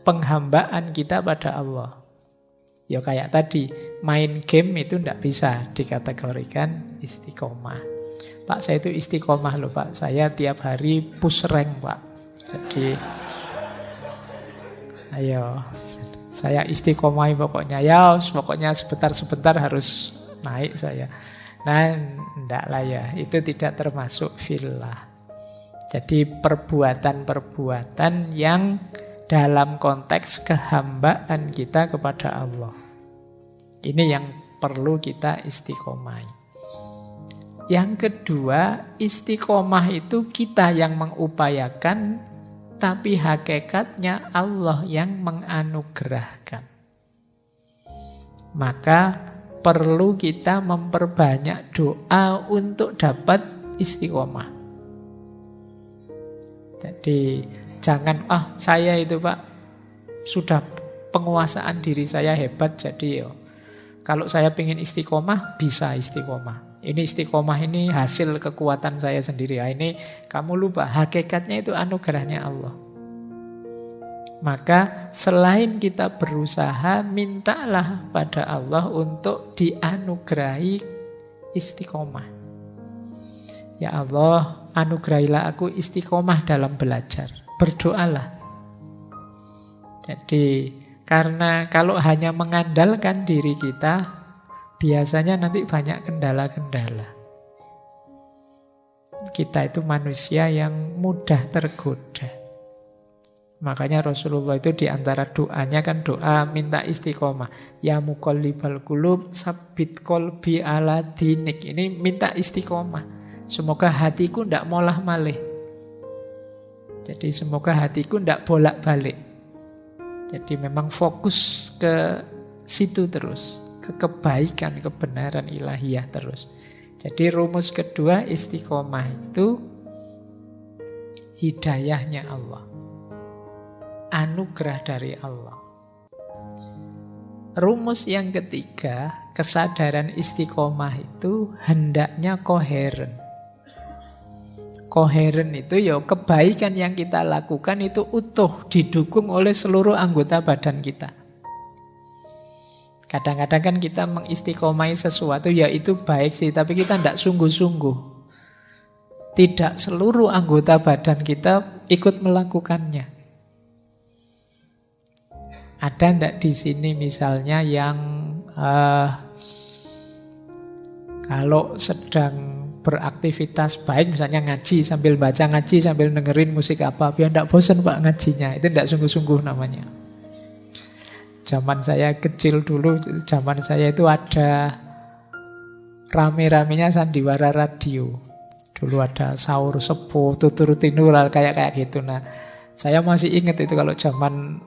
penghambaan kita pada Allah. Ya kayak tadi, main game itu tidak bisa dikategorikan istiqomah. Pak, saya itu istiqomah loh Pak, saya tiap hari push rank Pak. Jadi, ayo, saya istiqomah pokoknya. Ya, pokoknya sebentar-sebentar harus naik saya. Nah, enggak lah ya, itu tidak termasuk filah. Jadi perbuatan-perbuatan yang dalam konteks kehambaan kita kepada Allah. Ini yang perlu kita istiqomah. Yang kedua, istiqomah itu kita yang mengupayakan, tapi hakikatnya Allah yang menganugerahkan. Maka perlu kita memperbanyak doa untuk dapat istiqomah. Jadi jangan, saya itu Pak sudah penguasaan diri saya hebat, jadi kalau saya ingin istiqomah, bisa istiqomah. Ini istiqomah ini hasil kekuatan saya sendiri. Ini kamu lupa, hakikatnya itu anugerahnya Allah. Maka selain kita berusaha, mintalah pada Allah untuk dianugerahi istiqomah. Ya Allah, anugerahilah aku istiqomah dalam belajar. Berdoalah. Jadi, karena kalau hanya mengandalkan diri kita, biasanya nanti banyak kendala-kendala. Kita itu manusia yang mudah tergoda. Makanya Rasulullah itu diantara doanya kan doa minta istiqomah. Ya muqallibal qulub sabbit qalbi ala dinik. Ini minta istiqomah. Semoga hatiku tidak molah-malih. Jadi semoga hatiku tidak bolak-balik. Jadi memang fokus ke situ terus. Ke kebaikan, kebenaran ilahiyah terus. Jadi rumus kedua istiqomah itu hidayahnya Allah. Anugerah dari Allah. Rumus yang ketiga, kesadaran istiqomah itu hendaknya koheren. Koheren itu ya kebaikan yang kita lakukan itu utuh, didukung oleh seluruh anggota badan kita. Kadang-kadang kan kita mengistiqomai sesuatu, ya itu baik sih, tapi kita tidak sungguh-sungguh. Tidak seluruh anggota badan kita ikut melakukannya. Ada ndak di sini misalnya yang kalau sedang beraktivitas baik, misalnya ngaji sambil baca ngaji sambil dengerin musik apa, biar ndak bosan Pak ngajinya, itu ndak sungguh-sungguh namanya. Zaman saya kecil dulu, zaman saya itu ada rame-ramenya sandiwara radio. Dulu ada sahur sepuh, tutur tinural kayak gitu. Nah, saya masih ingat itu kalau zaman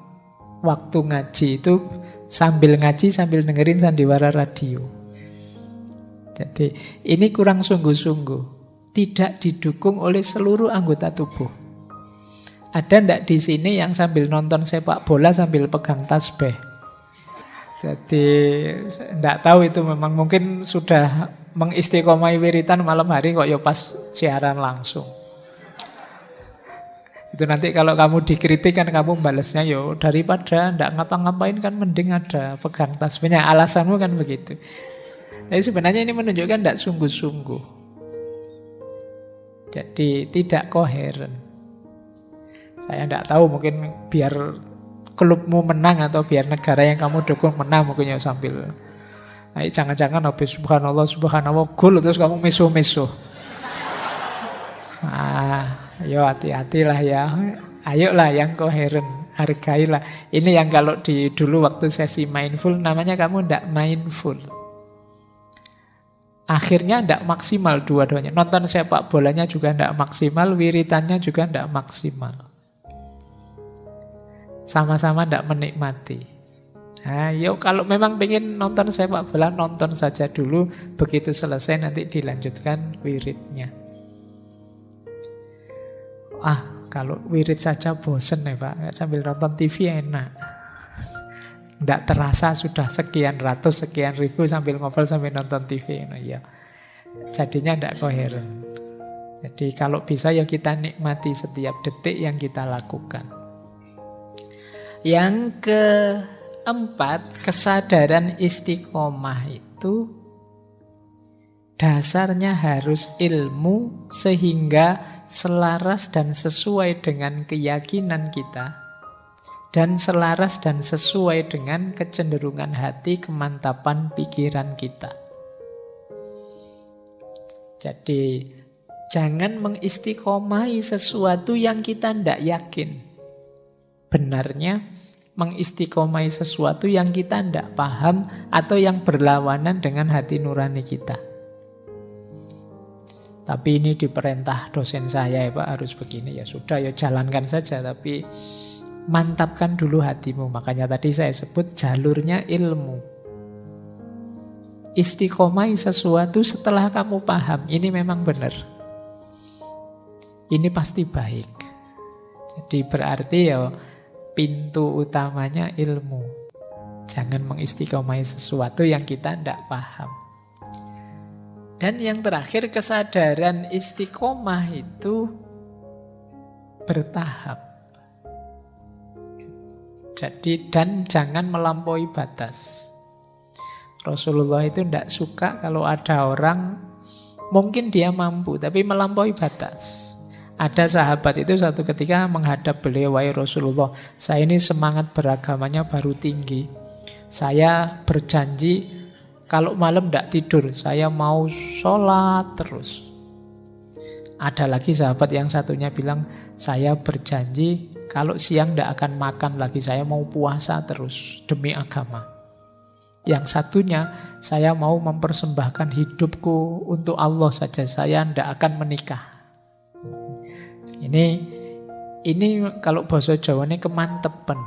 waktu ngaji itu sambil ngaji sambil dengerin sandiwara radio. Jadi ini kurang sungguh-sungguh. Tidak didukung oleh seluruh anggota tubuh. Ada ndak di sini yang sambil nonton sepak bola sambil pegang tasbih? Jadi ndak tahu itu memang mungkin sudah mengistiqomai wiritan malam hari kok ya pas siaran langsung. Itu nanti kalau kamu dikritik kan kamu balasnya yo daripada ndak ngapa-ngapain kan mending ada pegang tasbihnya. Alasanmu kan begitu. Tapi sebenarnya ini menunjukkan ndak sungguh-sungguh. Jadi tidak koheren. Saya ndak tahu mungkin biar klubmu menang atau biar negara yang kamu dukung menang mungkin ya sambil. Nah, jangan-jangan habis subhanallah subhanallah gol terus kamu misuh-misuh. Ayo hati-hatilah ya. Ayolah yang koheren, hargailah. Ini yang kalau di dulu waktu sesi mindful namanya kamu ndak mindful. Akhirnya ndak maksimal dua-duanya. Nonton sepak bolanya juga ndak maksimal, wiritannya juga ndak maksimal. Sama-sama ndak menikmati. Nah, yuk kalau memang pengen nonton sepak bola nonton saja dulu, begitu selesai nanti dilanjutkan wiridnya. Kalau wirid saja bosen ya Pak, sambil nonton TV enak. Nggak terasa sudah sekian ratus, sekian ribu sambil ngobrol sambil nonton TV. Nah, ya. Jadinya nggak koheren. Jadi kalau bisa ya kita nikmati setiap detik yang kita lakukan. Yang keempat, kesadaran istiqomah itu dasarnya harus ilmu sehingga selaras dan sesuai dengan keyakinan kita dan selaras dan sesuai dengan kecenderungan hati, kemantapan pikiran kita. Jadi jangan mengistiqomahi sesuatu yang kita tidak yakin. Benarnya mengistiqomahi sesuatu yang kita tidak paham atau yang berlawanan dengan hati nurani kita. Tapi ini diperintah dosen saya, ya Pak, harus begini. Ya sudah, ya jalankan saja. Tapi mantapkan dulu hatimu. Makanya tadi saya sebut jalurnya ilmu. Istiqomahi sesuatu setelah kamu paham. Ini memang benar. Ini pasti baik. Jadi berarti ya pintu utamanya ilmu. Jangan mengistiqomahi sesuatu yang kita tidak paham. Dan yang terakhir, kesadaran istiqomah itu bertahap. Jadi, dan jangan melampaui batas. Rasulullah itu tidak suka kalau ada orang, mungkin dia mampu, tapi melampaui batas. Ada sahabat itu satu ketika menghadap beliau, "Wahai Rasulullah, saya ini semangat beragamanya baru tinggi. Saya berjanji kalau malam tidak tidur, saya mau sholat terus." Ada lagi sahabat yang satunya bilang, "Saya berjanji kalau siang tidak akan makan lagi, saya mau puasa terus demi agama." Yang satunya, "Saya mau mempersembahkan hidupku untuk Allah saja, saya tidak akan menikah." Ini kalau bahasa Jawa ini kemantepan.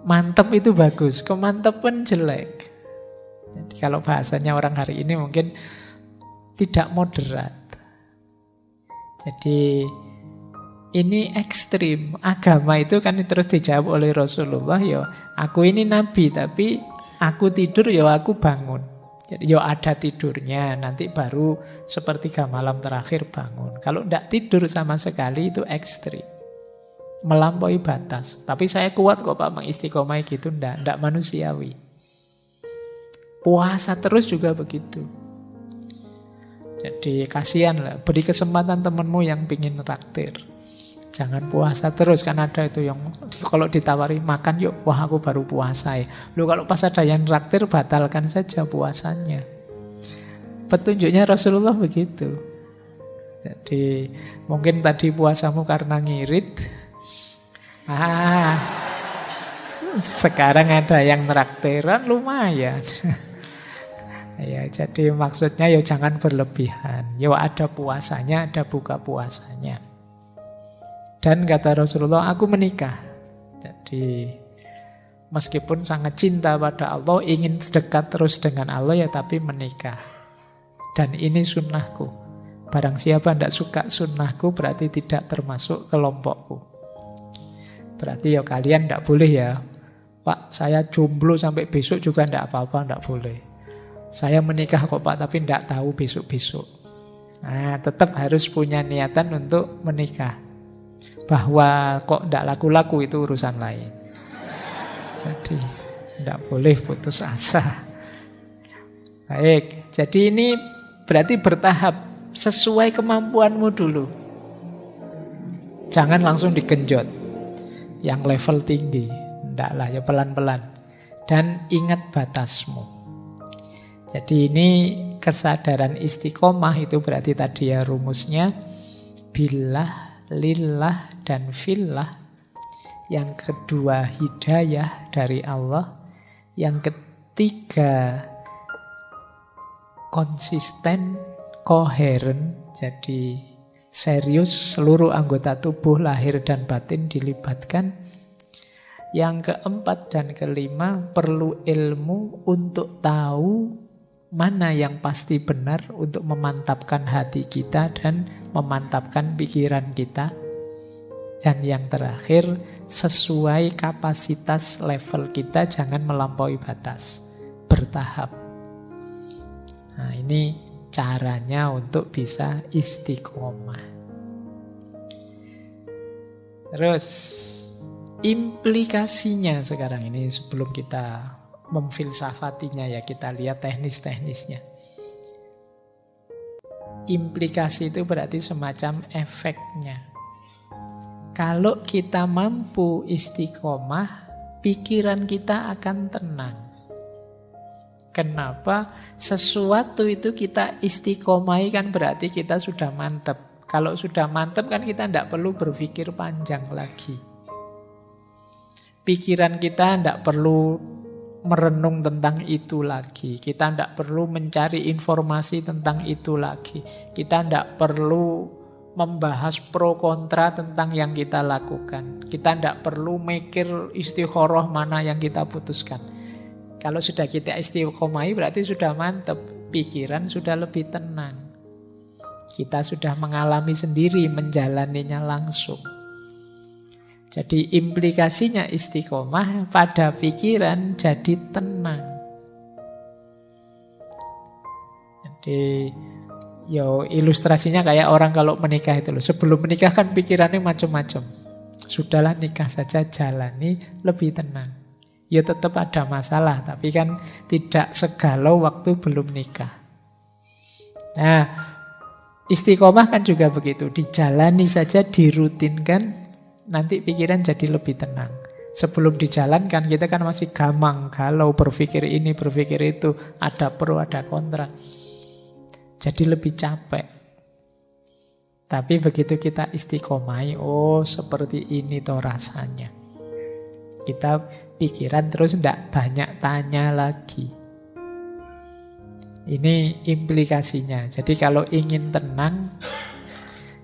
Mantep itu bagus, kemantepan jelek. Jadi kalau bahasanya orang hari ini mungkin tidak moderat. Jadi ini ekstrim. Agama itu kan terus dijawab oleh Rasulullah, ya aku ini nabi tapi aku tidur ya aku bangun. Jadi ya ada tidurnya, nanti baru sepertiga malam terakhir bangun. Kalau tidak tidur sama sekali itu ekstrim. Melampaui batas. Tapi saya kuat kok Pak mengistiqomah gitu, tidak manusiawi. Puasa terus juga begitu. Jadi kasihan lah, beri kesempatan temanmu yang pingin raktir. Jangan puasa terus, kan ada itu yang kalau ditawari makan yuk, wah aku baru puasa ya. Loh kalau pas ada yang raktir batalkan saja puasanya. Petunjuknya Rasulullah begitu. Jadi mungkin tadi puasamu karena ngirit. Sekarang ada yang traktiran lumayan. Ya, jadi maksudnya ya jangan berlebihan. Ya ada puasanya, ada buka puasanya. Dan kata Rasulullah, aku menikah. Jadi meskipun sangat cinta pada Allah, ingin dekat terus dengan Allah ya, tapi menikah. Dan ini sunnahku. Barang siapa tidak suka sunnahku berarti tidak termasuk kelompokku. Berarti ya kalian tidak boleh ya, Pak saya jomblo sampai besok juga tidak apa-apa, tidak boleh. Saya menikah kok Pak, tapi tidak tahu besok-besok. Nah, tetap harus punya niatan untuk menikah. Bahwa kok tidak laku-laku itu urusan lain. Jadi tidak boleh putus asa. Baik, jadi ini berarti bertahap. Sesuai kemampuanmu dulu. Jangan langsung digenjot. Yang level tinggi. Tidak lah, ya pelan-pelan. Dan ingat batasmu. Jadi ini kesadaran istiqomah itu berarti tadi ya rumusnya billah, lillah, dan fillah. Yang kedua hidayah dari Allah. Yang ketiga konsisten, koheren. Jadi serius, seluruh anggota tubuh lahir dan batin dilibatkan. Yang keempat dan kelima perlu ilmu untuk tahu mana yang pasti benar untuk memantapkan hati kita dan memantapkan pikiran kita. Dan yang terakhir, sesuai kapasitas level kita, jangan melampaui batas. Bertahap. Nah, ini caranya untuk bisa istiqomah. Terus, Implikasinya sekarang ini sebelum kita memfilsafatinya ya, kita lihat teknis-teknisnya. Implikasi itu berarti semacam efeknya. Kalau kita mampu istiqomah, pikiran kita akan tenang. Kenapa? Sesuatu itu kita istiqomahi kan berarti kita sudah mantap. Kalau sudah mantap kan kita tidak perlu berpikir panjang lagi. Pikiran kita tidak perlu merenung tentang itu lagi. Kita tidak perlu mencari informasi tentang itu lagi. Kita tidak perlu membahas pro kontra tentang yang kita lakukan. Kita tidak perlu mikir istikharah mana yang kita putuskan. Kalau sudah kita istiqomahi berarti sudah mantap. Pikiran sudah lebih tenang. Kita sudah mengalami sendiri, menjalaninya langsung. Jadi implikasinya istiqomah pada pikiran jadi tenang. Jadi ilustrasinya kayak orang kalau menikah itu loh. Sebelum menikah kan pikirannya macam-macam. Sudahlah nikah saja, jalani lebih tenang. Ya tetap ada masalah, tapi kan tidak segalau waktu belum nikah. Nah, istiqomah kan juga begitu. Dijalani saja, dirutinkan, nanti pikiran jadi lebih tenang. Sebelum dijalankan kita kan masih gamang, galau, berpikir ini, berpikir itu, ada pro, ada kontra. Jadi lebih capek. Tapi begitu kita istiqomah, oh seperti ini toh rasanya. Kita pikiran terus tidak banyak tanya lagi. Ini implikasinya. Jadi kalau ingin tenang,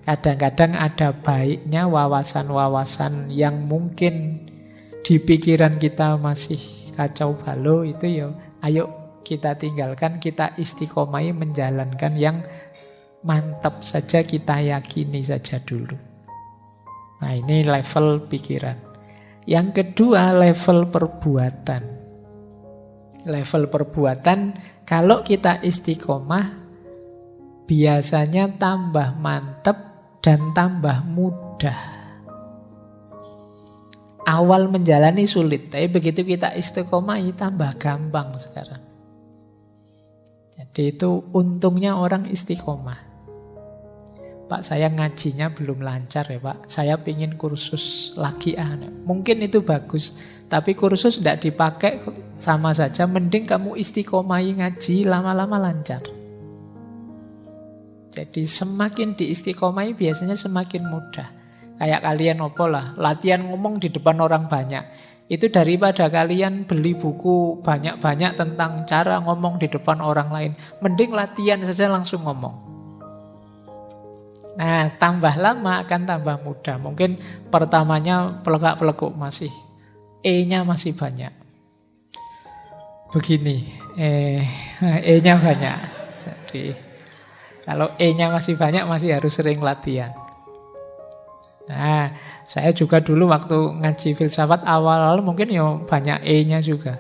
kadang-kadang ada baiknya wawasan-wawasan yang mungkin di pikiran kita masih kacau balau itu ya, ayo kita tinggalkan, kita istiqomai menjalankan yang mantap saja, kita yakini saja dulu. Nah ini level pikiran. Yang kedua level perbuatan. Level perbuatan, kalau kita istiqomah biasanya tambah mantap dan tambah mudah. Awal menjalani sulit, tapi begitu kita istiqomah tambah gampang sekarang. Jadi itu untungnya orang istiqomah. Pak, saya ngajinya belum lancar ya Pak, saya pingin kursus lagi. Mungkin itu bagus, tapi kursus tidak dipakai sama saja. Mending kamu istiqomahi ngaji, lama-lama lancar. Jadi semakin diistiqomahi biasanya semakin mudah. Kayak kalian latihan ngomong di depan orang banyak. Itu daripada kalian beli buku banyak-banyak tentang cara ngomong di depan orang lain, mending latihan saja langsung ngomong. Nah, tambah lama akan tambah mudah. Mungkin pertamanya pelegak-peleguk masih, E-nya masih banyak. Begini, E-nya banyak. Jadi kalau E-nya masih banyak masih harus sering latihan. Nah, saya juga dulu waktu ngaji filsafat awal-awal mungkin ya banyak E-nya juga.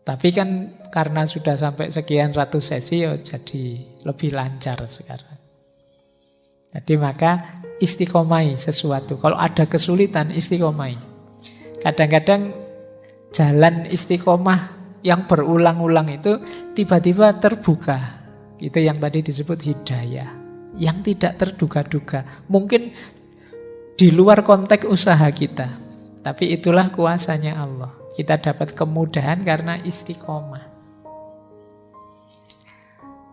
Tapi kan karena sudah sampai sekian ratus sesi ya jadi lebih lancar sekarang. Jadi maka istiqomai sesuatu. Kalau ada kesulitan istiqomai. Kadang-kadang jalan istiqomah yang berulang-ulang itu tiba-tiba terbuka. Itu yang tadi disebut hidayah. Yang tidak terduga-duga. Mungkin di luar konteks usaha kita. Tapi itulah kuasanya Allah. Kita dapat kemudahan karena istiqomah.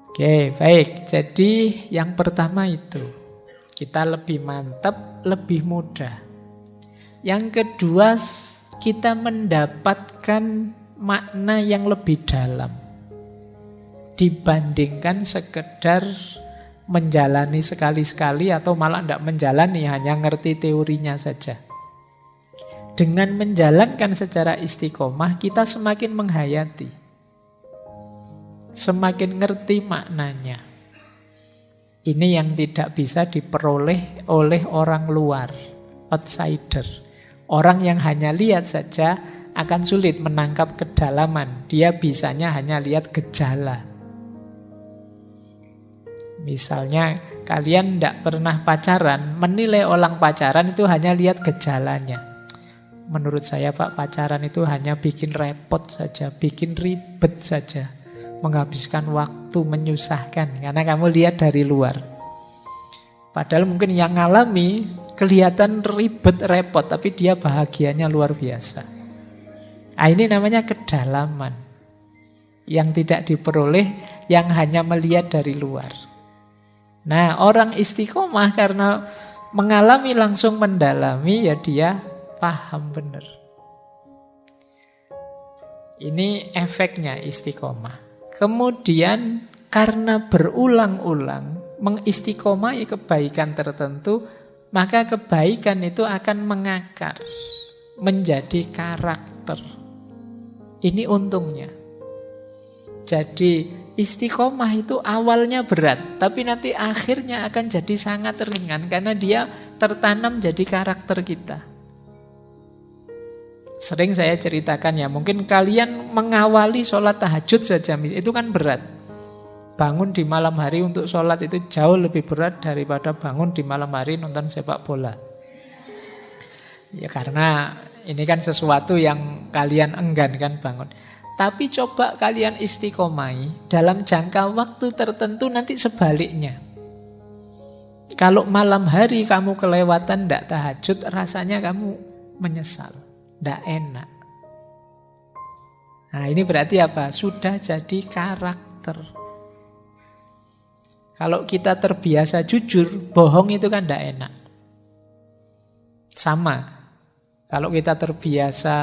Oke, baik. Jadi yang pertama itu. Kita lebih mantap, lebih mudah. Yang kedua, kita mendapatkan makna yang lebih dalam. Dibandingkan sekedar menjalani sekali-sekali atau malah tidak menjalani, hanya ngerti teorinya saja. Dengan menjalankan secara istiqomah, kita semakin menghayati. Semakin ngerti maknanya. Ini yang tidak bisa diperoleh oleh orang luar, outsider. Orang yang hanya lihat saja akan sulit menangkap kedalaman. Dia bisanya hanya lihat gejala. Misalnya kalian tidak pernah pacaran, menilai orang pacaran itu hanya lihat gejalanya. Menurut saya Pak, pacaran itu hanya bikin repot saja, bikin ribet saja, menghabiskan waktu, menyusahkan. Karena kamu lihat dari luar. Padahal mungkin yang ngalami kelihatan ribet, repot, tapi dia bahagianya luar biasa. Nah, ini namanya kedalaman. Yang tidak diperoleh, yang hanya melihat dari luar. Nah, orang istiqomah karena mengalami langsung mendalami, ya dia paham benar. Ini efeknya istiqomah. Kemudian karena berulang-ulang mengistiqomahi kebaikan tertentu, maka kebaikan itu akan mengakar menjadi karakter. Ini untungnya. Jadi istiqomah itu awalnya berat, tapi nanti akhirnya akan jadi sangat ringan karena dia tertanam jadi karakter kita. Sering saya ceritakan ya, mungkin kalian mengawali sholat tahajud saja, itu kan berat. Bangun di malam hari untuk sholat itu jauh lebih berat daripada bangun di malam hari nonton sepak bola. Ya karena ini kan sesuatu yang kalian enggan kan bangun. Tapi coba kalian istiqomai dalam jangka waktu tertentu, nanti sebaliknya. Kalau malam hari kamu kelewatan tidak tahajud, rasanya kamu menyesal, tidak enak. Nah ini berarti apa? Sudah jadi karakter. Kalau kita terbiasa jujur, bohong itu kan tidak enak. Sama. Kalau kita terbiasa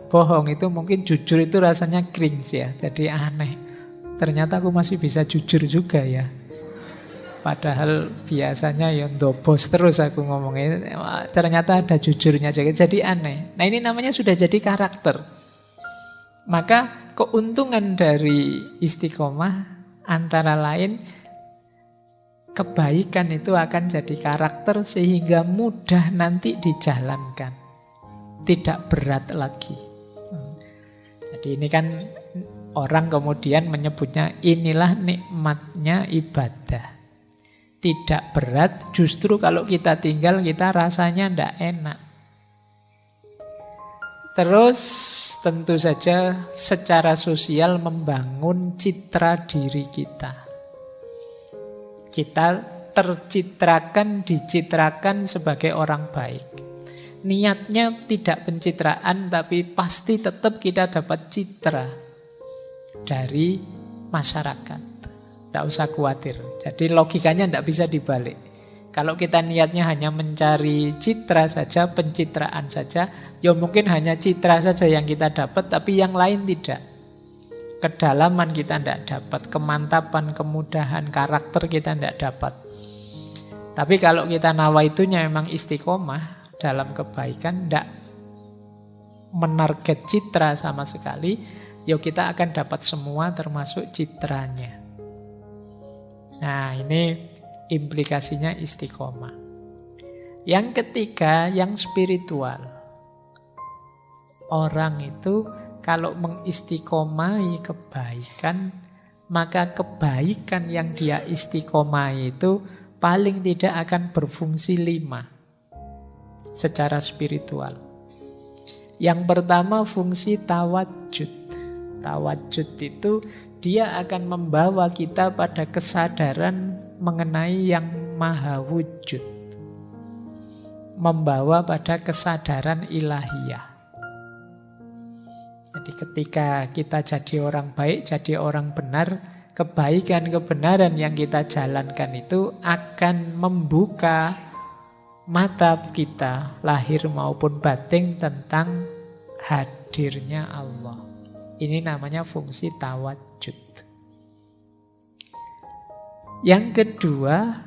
bohong itu mungkin jujur itu rasanya cringe ya. Jadi aneh. Ternyata aku masih bisa jujur juga ya. Padahal biasanya ya ndobos terus aku ngomongnya. Ternyata ada jujurnya juga. Jadi aneh. Nah ini namanya sudah jadi karakter. Maka keuntungan dari istiqomah antara lain kebaikan itu akan jadi karakter sehingga mudah nanti dijalankan. Tidak berat lagi. Jadi ini kan orang kemudian menyebutnya inilah nikmatnya ibadah. Tidak berat, justru kalau kita tinggal kita rasanya tidak enak. Terus tentu saja secara sosial membangun citra diri kita. Kita tercitrakan, dicitrakan sebagai orang baik. Niatnya tidak pencitraan, tapi pasti tetap kita dapat citra dari masyarakat. Tidak usah khawatir. Jadi logikanya tidak bisa dibalik. Kalau kita niatnya hanya mencari citra saja, pencitraan saja, ya mungkin hanya citra saja yang kita dapat, tapi yang lain tidak. Kedalaman kita tidak dapat, kemantapan, kemudahan, karakter kita tidak dapat. Tapi kalau kita nawaitunya memang istiqomah dalam kebaikan, tidak menarget citra sama sekali, ya kita akan dapat semua termasuk citranya. Nah ini implikasinya istiqomah. Yang ketiga, yang spiritual. Orang itu kalau mengistiqomai kebaikan, maka kebaikan yang dia istiqomai itu paling tidak akan berfungsi 5 secara spiritual. Yang pertama fungsi tawajud. Tawajud itu dia akan membawa kita pada kesadaran mengenai yang maha wujud. Membawa pada kesadaran ilahiyah. Jadi ketika kita jadi orang baik, jadi orang benar, kebaikan, kebenaran yang kita jalankan itu akan membuka mata kita, lahir maupun batin, tentang hadirnya Allah. Ini namanya fungsi tawajud. Yang kedua,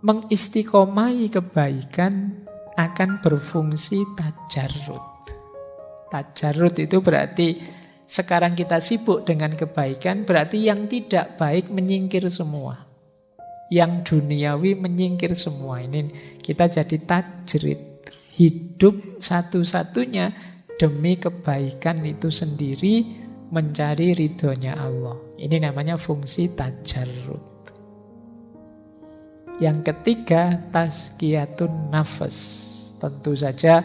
mengistiqomai kebaikan akan berfungsi tajarrud. Tajarrud itu berarti sekarang kita sibuk dengan kebaikan, berarti yang tidak baik menyingkir semua. Yang duniawi menyingkir semua. Ini kita jadi tajrid. Hidup satu-satunya demi kebaikan itu sendiri, mencari ridhonya Allah. Ini namanya fungsi tajarrud. Yang ketiga, tazkiyatun nafas. Tentu saja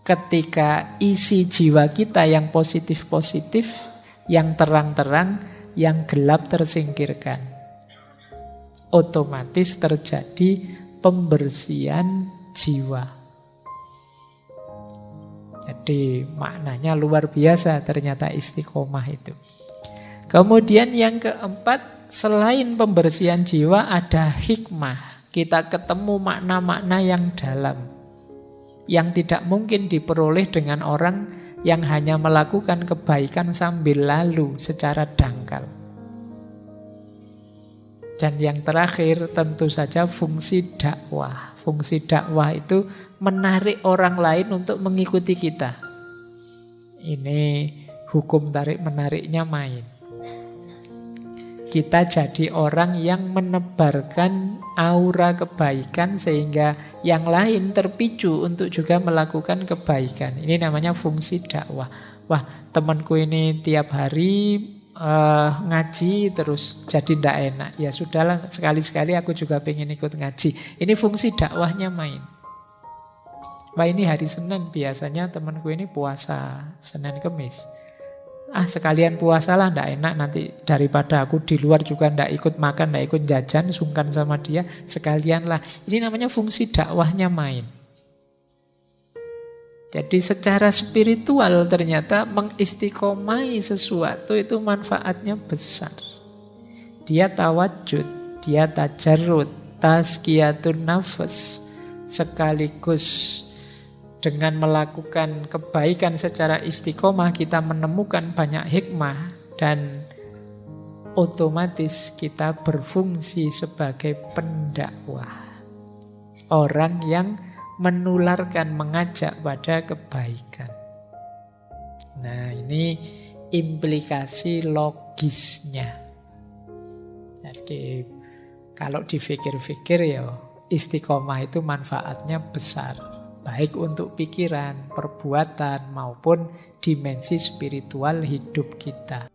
ketika isi jiwa kita yang positif-positif, yang terang-terang, yang gelap tersingkirkan. Otomatis terjadi pembersihan jiwa. Jadi maknanya luar biasa ternyata istiqomah itu. Kemudian yang keempat, selain pembersihan jiwa ada hikmah. Kita ketemu makna-makna yang dalam, yang tidak mungkin diperoleh dengan orang yang hanya melakukan kebaikan sambil lalu secara dangkal. Dan yang terakhir tentu saja fungsi dakwah. Fungsi dakwah itu menarik orang lain untuk mengikuti kita. Ini hukum tarik-menariknya main. Kita jadi orang yang menebarkan aura kebaikan sehingga yang lain terpicu untuk juga melakukan kebaikan. Ini namanya fungsi dakwah. Wah, temanku ini tiap hari ngaji terus jadi ndak enak. Ya sudahlah, sekali-sekali aku juga pengen ikut ngaji. Ini fungsi dakwahnya main. Wah, ini hari Senin biasanya temanku ini puasa Senin Kemis. Sekalian puasalah, ndak enak nanti daripada aku di luar juga ndak ikut makan, ndak ikut jajan, sungkan sama dia, sekalianlah. Ini namanya fungsi dakwahnya main. Jadi secara spiritual ternyata mengistiqomai sesuatu itu manfaatnya besar. Dia tawajud, dia tajarrud, tazkiyatun nafas, sekaligus dengan melakukan kebaikan secara istiqomah kita menemukan banyak hikmah dan otomatis kita berfungsi sebagai pendakwah. Orang yang menularkan, mengajak pada kebaikan. Nah, ini implikasi logisnya. Jadi kalau dipikir-pikir ya istiqomah itu manfaatnya besar. Baik untuk pikiran, perbuatan, maupun dimensi spiritual hidup kita.